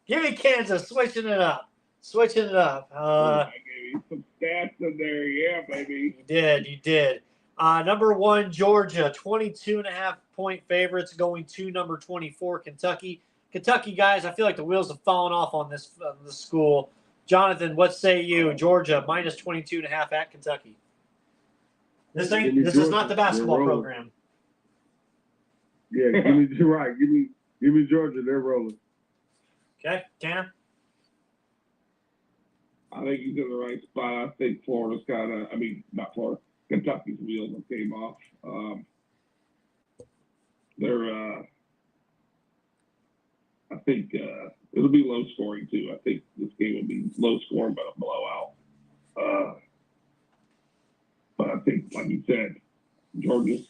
Give me Kansas. Switching it up. I gave you some stats in there. Yeah, baby. You did. Number 1, Georgia, 22.5-point favorites going to number 24, Kentucky. Kentucky, guys, I feel like the wheels have fallen off on this school. Jonathan, what say you? Georgia, minus 22.5 at Kentucky. This is not the basketball program. Yeah, give me Georgia. They're rolling. Okay, Tanner? I think he's in the right spot. I think Florida's not Florida. Kentucky's wheels have came off. I think it'll be low scoring too. I think this game will be low scoring but a blowout. But I think, like you said, Georgia's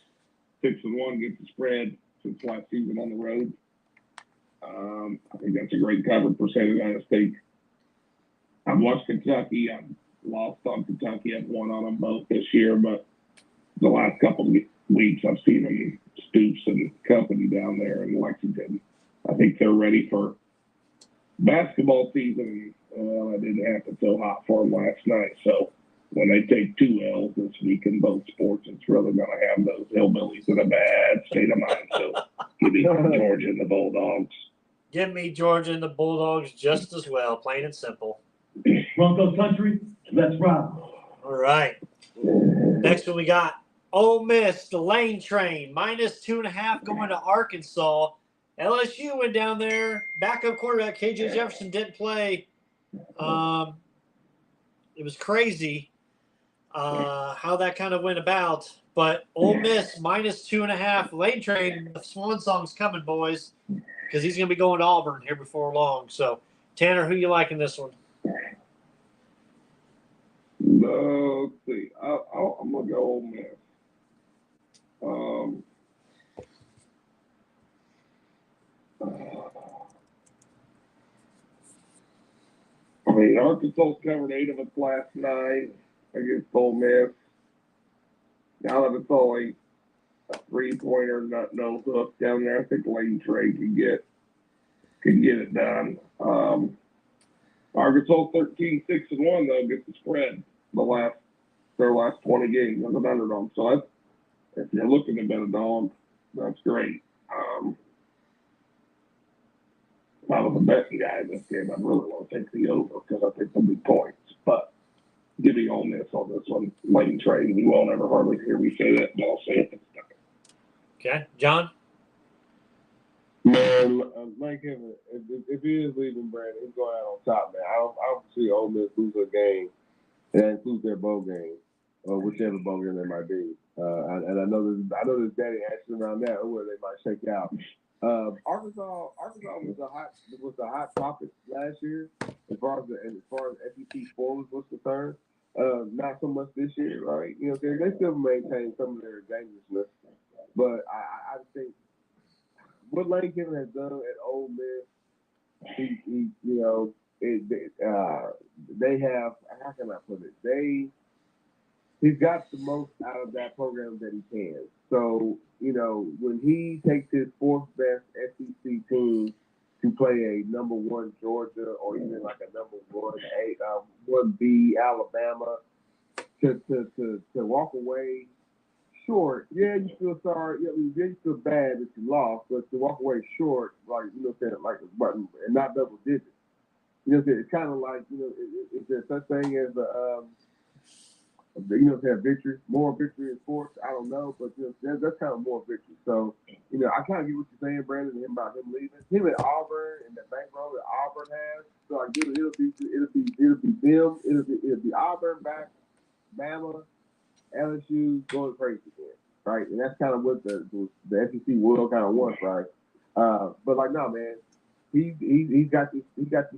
6-1 against the spread since last season on the road. I think that's a great cover percentage. I think I've watched Kentucky. I've lost on Kentucky. I've won on them both this year, but the last couple of weeks I've seen them Stoops and company down there in Lexington. I think they're ready for basketball season. I didn't happen so hot for them last night. So when they take 2 L's this week in both sports, it's really going to have those hillbillies in a bad state of mind. So give me Georgia and the Bulldogs. Give me Georgia and the Bulldogs just as well, plain and simple. Broncos country, let's rock. All right. Next one we got Ole Miss, the Lane Train, minus 2.5 going to Arkansas. LSU went down there. Backup quarterback KJ Jefferson didn't play. It was crazy how that kind of went about. But Ole Miss minus 2.5. Lane Train, the swan song's coming, boys, because he's going to be going to Auburn here before long. So, Tanner, who you like in this one? Let's see. I'm going to go Ole Miss. Arkansas covered 8 of its last 9 against Ole Miss. Now that it's only a 3-pointer, no hook down there, I think Lane Train can get it done. Arkansas 13-6-1 though against the spread their last 20 games as an underdog. So that's, if you're looking to bet a dog, that's great. If I was a betting guy in this game, I'd really want to take the over because I think there'll be points. But Give me Ole Miss on this one. Lane Train. You won't ever hardly hear me say that, but I'll say it. Okay, John. Man, like him, if he is leaving Brandon, he's going out on top, man. I don't see Ole Miss lose a game, and that includes their bowl game, or whichever bowl game they might be. And I know there's daddy action around that, where they might shake out. Arkansas was a hot topic last year as far as SEC forwards was concerned. Not so much this year, right? You know, they still maintain some of their dangerousness, but I think what Lane Kiffin has done at Ole Miss, they have, how can I put it? He's got the most out of that program that he can. So, you know, when he takes his fourth best SEC team to play a number one Georgia or even like a number 1B Alabama, to walk away short, yeah, you feel sorry. Yeah, you feel bad that you lost, but to walk away short, like, you know, like and not double digits. You know, it's kind of like, you know, is there such thing as victory, more victory in sports? I don't know, but you know, that's kind of more victory. So, you know, I kind of get what you're saying, Brandon, about him leaving. Him at Auburn and the bankroll that Auburn has. So like, it'll be Auburn back, Bama, LSU going crazy again, right? And that's kind of what the SEC world kind of wants, right? But like, no, man, he's got this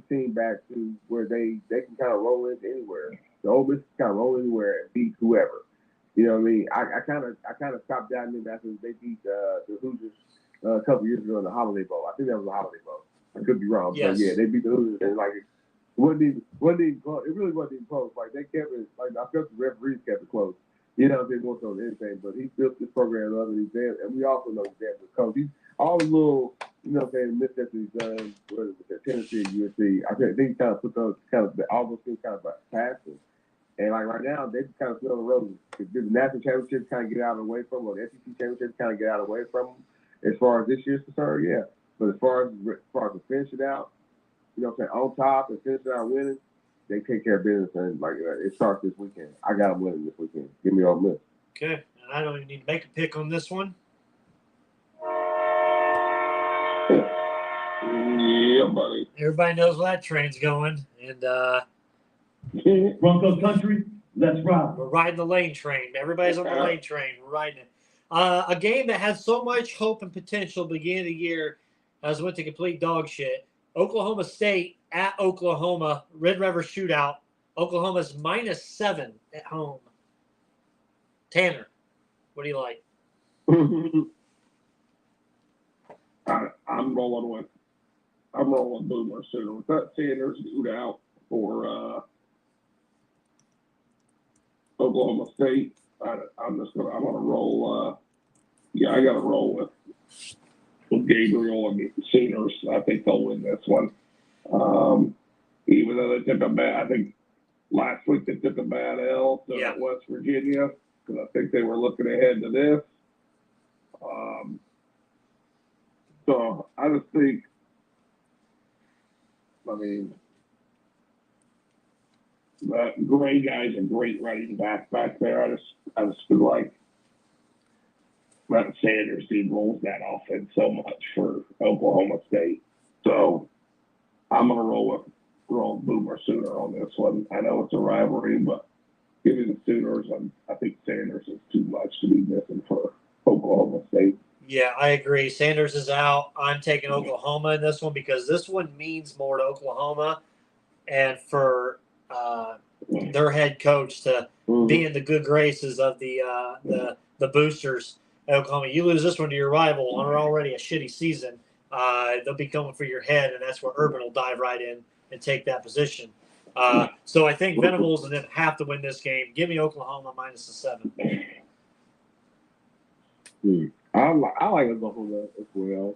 team back to where they can kind of roll into anywhere. The Ole Miss can kind of roll anywhere and beat whoever. You know what I mean? I kind of stopped doubting them after they beat the Hoosiers a couple years ago in the Holiday Bowl. I think that was the Holiday Bowl. I could be wrong, yes. But yeah, they beat the Hoosiers and like it wasn't even close. It really wasn't even close. Like they kept it. Like I felt the referees kept it close. You know, they weren't on anything, but he built this program up, and we also know he's damn good coach. He's all the little, you know, missteps he's done, whether it's Tennessee and USC. I think he kind of put those all those things kind of past him. And like right now, they just kind of still on the road. The national championships kind of get out of the way from them, or the SEC championships kind of get out of the way from them. As far as this year's concerned, yeah. But as far as to finish it out, you know what I'm saying, on top and finish it out winning, they take care of business, and like it starts this weekend. I got them winning this weekend. Give me Ole Miss. Okay, and I don't even need to make a pick on this one. Yeah, buddy. Everybody knows where that train's going, and Broncos country, let's rock. we're riding the Lane train. Everybody's on the Lane train. We're riding it. A game that had so much hope and potential beginning of the year has went to complete dog shit. Oklahoma State at Oklahoma, Red River shootout. Oklahoma's -7 at home. Tanner, what do you like? I'm rolling Boomer Sooner. With that Sanders shootout for Oklahoma State, I'm gonna roll. I gotta roll with Gabriel and the Sooners. I think they'll win this one. Even though they took I think last week they took a bad L to West Virginia, because I think they were looking ahead to this. So I just think, I mean, that Gray guy's a great running back there. I just feel like that Sanders team rolls that offense so much for Oklahoma State. So I'm gonna roll Boomer Sooner on this one. I know it's a rivalry, but give me the Sooners. I think Sanders is too much to be missing for Oklahoma State. Yeah, I agree. Sanders is out. I'm taking Oklahoma in this one because this one means more to Oklahoma, and for their head coach to be in the good graces of the boosters at Oklahoma. You lose this one to your rival on already a shitty season, they'll be coming for your head, and that's where Urban will dive right in and take that position. So I think Venables and them have to win this game. Give me Oklahoma -7. I like Oklahoma as well.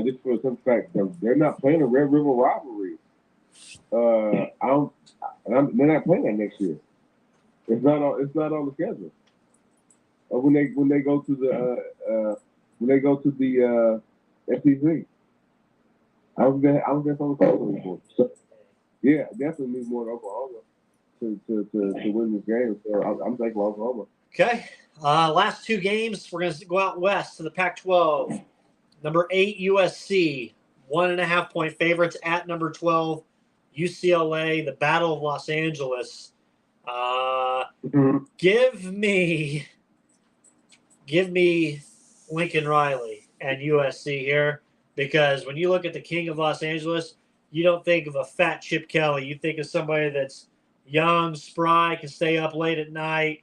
Just for some fact, they're not playing a Red River rivalry. They're not playing that next year. It's not on the schedule. When they go to the SEC. I was there on the schedule before. So, yeah, definitely need more than Oklahoma. to win this game. So I'm taking Oklahoma. Okay. Last two games, we're going to go out west to the Pac-12. Number 8, USC, 1.5-point favorites at number 12, UCLA, the Battle of Los Angeles. Give me Lincoln Riley and USC here, because when you look at the King of Los Angeles, you don't think of a fat Chip Kelly. You think of somebody that's young, spry, can stay up late at night,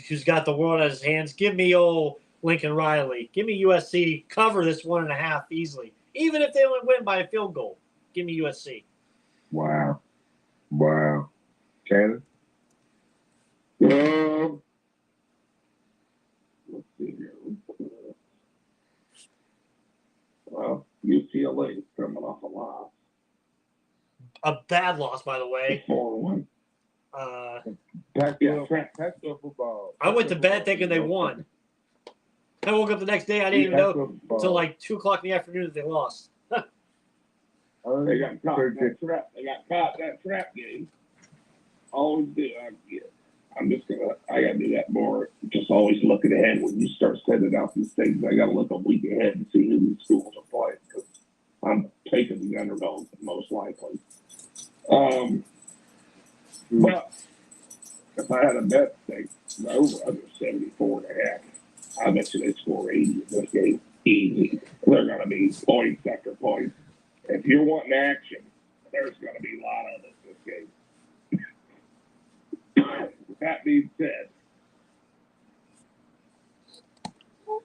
who's got the world at his hands. Give me old Lincoln Riley. Give me USC. Cover this 1.5 easily, even if they only win by a field goal. Give me USC. Wow. Shannon? Let's see here. Well, UCLA is coming off a loss. A bad loss, by the way. 4-1. Pac-12 football. I went to bed thinking they won. I woke up the next day. I didn't even know until like 2 o'clock in the afternoon that they lost. They got caught in that trap. They got caught in that trap game. Always do. I gotta do that more. Just always looking ahead when you start sending out these things. I gotta look a week ahead and see who these schools are playing, because I'm taking the underdogs most likely. But if I had a bet, say over under 74.5, I bet you they score 80 in this game. Easy. They're gonna be points after points. If you're wanting action, there's gonna be a lot of it this game. That being said,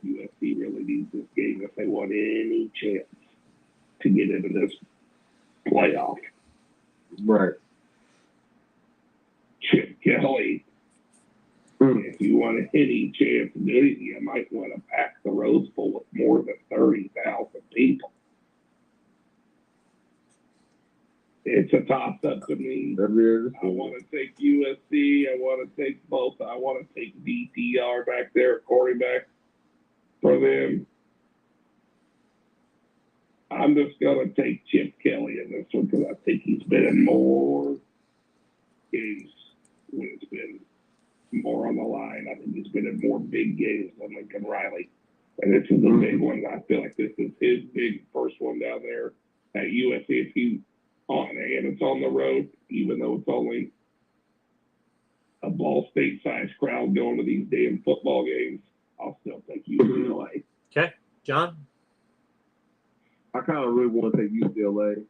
USC really needs this game if they want any chance to get into this playoff. Right. Chip Kelly, if you want any chance of doing it, you might want to pack the Rose Bowl with more than 30,000 people. It's a toss-up to me. I want to take USC. I want to take both. I want to take DTR back there, quarterback for them. I'm just going to take Chip Kelly in this one because I think he's been in more games when it's been more on the line. I think he's been in more big games than Lincoln Riley. And this is a big one. I feel like this is his big first one down there at USC. If he's on and it's on the road, even though it's only a Ball State-sized crowd going to these damn football games, I'll still take UCLA. Okay. John? I kind of really want to take UCLA.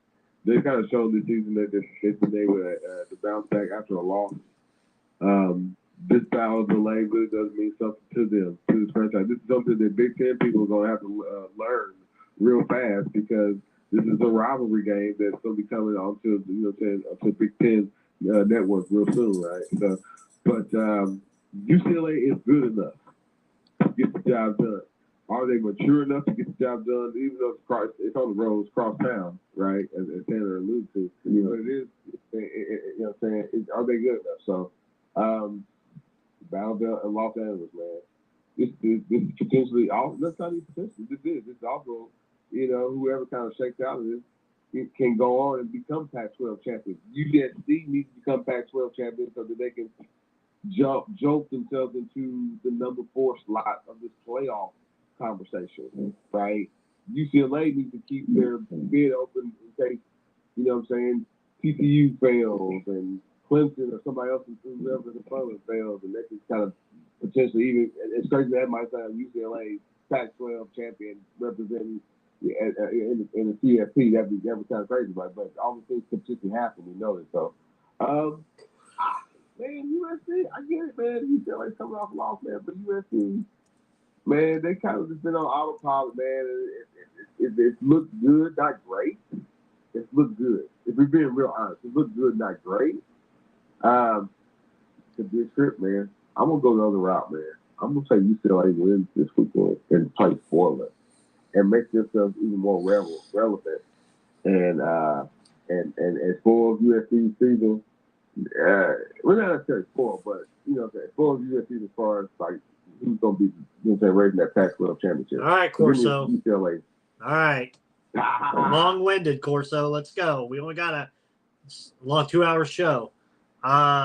They kind of showed this season that they've been able to bounce back after a loss. This battle delay really does mean something to them, to this franchise. This is something that Big Ten people are going to have to learn real fast, because this is a rivalry game that's going to be coming onto onto Big Ten network real soon, right? So, but UCLA is good enough to get the job done. Are they mature enough to get the job done? Even though it's on the road, it's cross town, right? As Tanner alluded to, it is. What I'm saying? Are they good enough? So, Battle in Los Angeles, man. This is potentially all. That's not even potential. This is also, whoever kind of shakes out of this, it can go on and become Pac-12 champions. USC needs to become Pac-12 champions so that they can jolt themselves into the number 4 slot of this playoff conversation, right? UCLA needs to keep their bid open in case, TCU fails and Clemson or somebody else, whoever's in front of them fails, and that can kind of potentially even, it's crazy that might sound UCLA Pac-12 champion representing in the CFP. That'd be kind of crazy, right? But all the things can potentially happen. We know it. So, man, USC, I get it, man. UCLA's coming off a loss, man, but USC, man, they kind of just been on autopilot, man. It looks good, not great. It looks good. If we're being real honest, it looks good, not great. To be a trip, man. I'm gonna go the other route, man. I'm gonna say UCLA wins this weekend and play Portland and make themselves even more relevant. And as far as USC's season, we're not necessarily spoiled, but as far as USC as far as like who's gonna be raising that Pac-12 championship. All right, Corso. UCLA. All right. Long-winded, Corso. Let's go. We only got a long 2-hour show. We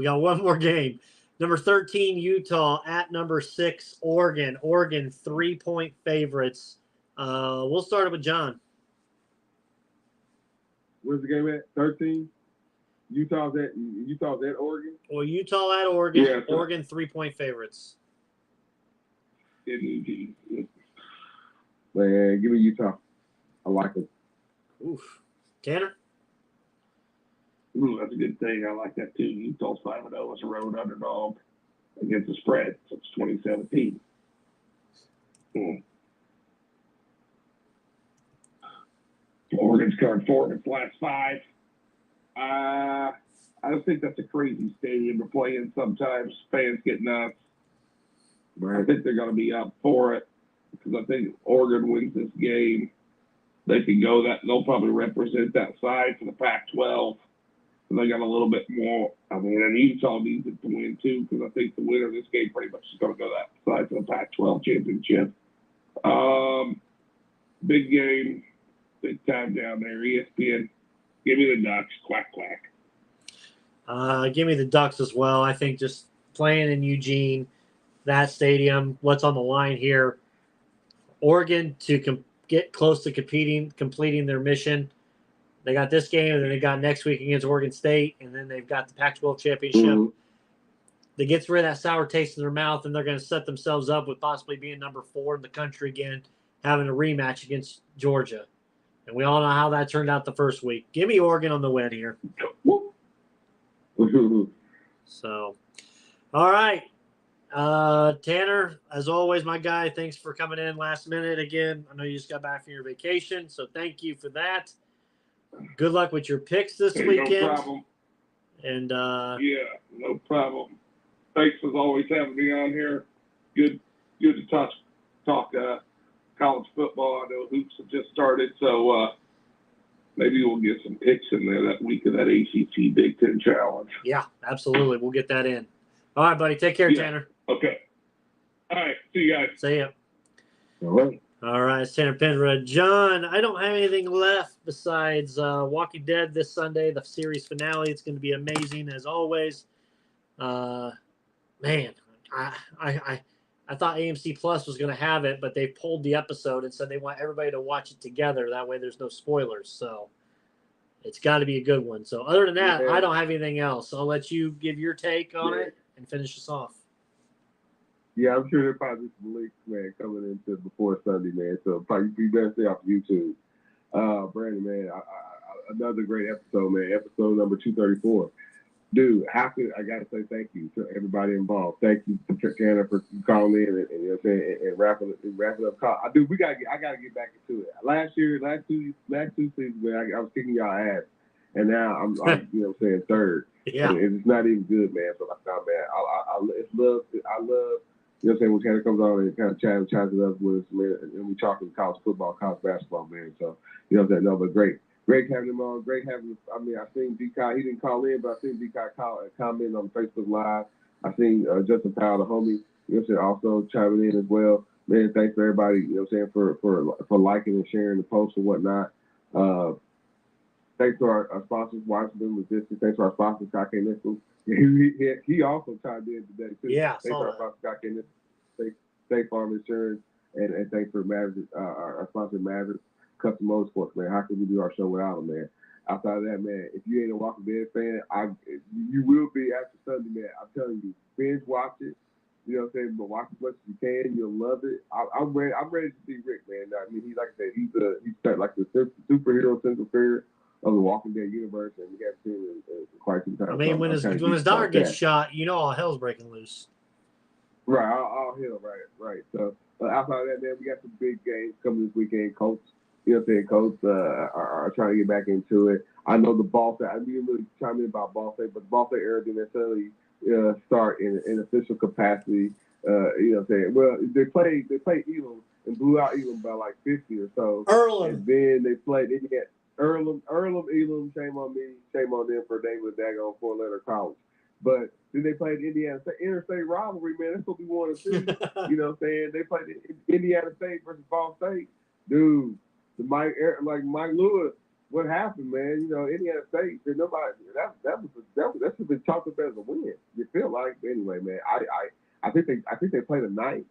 got one more game. Number 13, Utah at number 6, Oregon. Oregon 3-point favorites. We'll start it with John. Where's the game at? 13. Utah's at Oregon. Well, Utah at Oregon. Yeah, Oregon 3-point favorites. Man, give me Utah. I like it. Oof. Tanner? Ooh, that's a good thing. I like that too. Utah's 5-0 as a road underdog against the spread since 2017. Oregon's covered 4 in its last 5. I don't think that's a crazy stadium to play in sometimes. Fans get nuts. Right. I think they're going to be up for it because I think Oregon wins this game. They can go that. They'll probably represent that side for the Pac-12. They got a little bit more. I mean, and Utah needs it to win too because I think the winner of this game pretty much is going to go that side for the Pac-12 championship. Big game, big time down there. ESPN, give me the Ducks. Quack quack. Give me the Ducks as well. I think just playing in Eugene, that stadium, what's on the line here? Oregon to get close to completing their mission. They got this game, and then they got next week against Oregon State, and then they've got the Pac-12 championship. Mm-hmm. That gets rid of that sour taste in their mouth, and they're going to set themselves up with possibly being number 4 in the country again, having a rematch against Georgia. And we all know how that turned out the first week. Give me Oregon on the win here. So, all right. Tanner, as always, my guy, thanks for coming in last minute again. I know you just got back from your vacation, so thank you for that. Good luck with your picks this weekend. No problem. And yeah, no problem. Thanks as always having me on here. Good to talk college football. I know hoops have just started, so maybe we'll get some picks in there that week of that ACC Big Ten Challenge. Yeah, absolutely. We'll get that in. All right, buddy. Take care, Tanner. Okay. All right. See you guys. See ya. All right. All right, it's Tanner Penrod. John, I don't have anything left besides Walking Dead this Sunday, the series finale. It's going to be amazing as always. Man, I thought AMC Plus was going to have it, but they pulled the episode and said they want everybody to watch it together. That way there's no spoilers. So it's got to be a good one. So other than that, I don't have anything else. I'll let you give your take on it and finish us off. Yeah, I'm sure there'll probably be some leaks, man, coming into before Sunday, man. So probably be better stay off YouTube. Brandon, man, another great episode, man. Episode number 234. Dude, I gotta say thank you to everybody involved. Thank you to Tanner for calling in and you know what I'm saying, and wrapping up. I gotta get back into it. Last two seasons, man, I was kicking y'all ass, and now I'm you know what I'm saying, third. Yeah, and it's not even good, man. So like, nah, man, I love. You know what I'm saying? When Tanner comes on and kind of chats it up with us, man, and we talking college football, college basketball, man. So, you know what I'm saying? No, but great having him on. Great having him. I mean, I seen D-Kai, he didn't call in, but I seen D-Kai comment on Facebook Live. I seen Justin Powell, the homie, you know what I'm saying, also chiming in as well. Man, thanks for everybody, you know what I'm saying, for liking and sharing the posts and whatnot. Thanks to our sponsors, Washington Logistics. Thanks to our sponsor, Scott K. Nichols. He also chimed in today, too. Yeah, thanks to our sponsor, Scott K. Nichols. State Farm Insurance, and thanks for Maverick, our sponsor, Maverick Custom Motorsports, man. How can we do our show without them, man? Outside of that, man, if you ain't a Walking Dead fan, you will be after Sunday, man. I'm telling you, binge watch it. You know what I'm saying? But watch as much as you can. You'll love it. I'm ready to see Rick, man. I mean, like I said, he's like the superhero central figure of the Walking Dead universe, and we haven't seen him in quite some time. I mean, when his daughter gets shot, you know all hell's breaking loose. Right, all hell, right. So outside of that, man, we got some big games coming this weekend. Colts, you know what I'm saying? Colts are trying to get back into it. I know the Ball State. I didn't really chime in about Ball State, but the Ball State era didn't necessarily start in official capacity. You know what I'm saying? Well, they played Elam and blew out Elam by like 50 or so. And then they played Indiana. Elam, Elam, shame on me, shame on them for naming the daggone 4-letter college. But then they played Indiana State, interstate rivalry, man. That's what we want to see. You know what I'm saying? They played Indiana State versus Ball State. Dude, Mike Lewis, what happened, man. You know, Indiana State, there's nobody. That's just been chalked up as a win. You feel like anyway, man. I think they play tonight.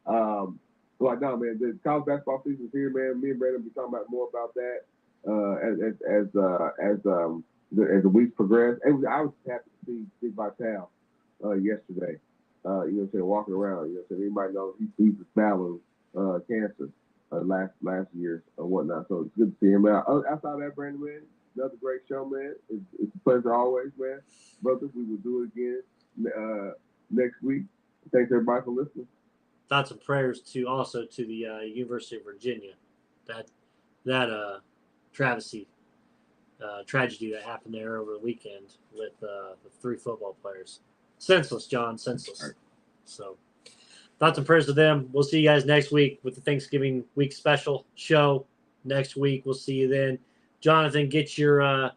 Like no, man. The college basketball season is here, man. Me and Brandon will be talking about more about that as the weeks progress. I was happy to see Big Vital yesterday. You know what I'm saying, walking around. You know what I'm saying, anybody knows he's battling cancer last year or whatnot. So it's good to see him out. Outside of that, Brandon, man, another great show, man. It's a pleasure always, man. Brothers, we will do it again next week. Thanks everybody for listening. Thoughts and prayers to the University of Virginia. That tragedy that happened there over the weekend with the 3 football players. Senseless, John, senseless. Right. So, thoughts and prayers to them. We'll see you guys next week with the Thanksgiving week special show. Next week, we'll see you then. Jonathan, get your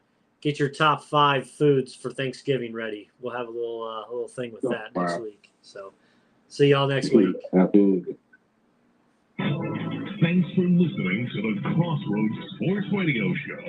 top 5 foods for Thanksgiving ready. We'll have a little thing with that next week. So, see y'all next week. Absolutely. Thanks for listening to the Crossroads Sports Radio Show.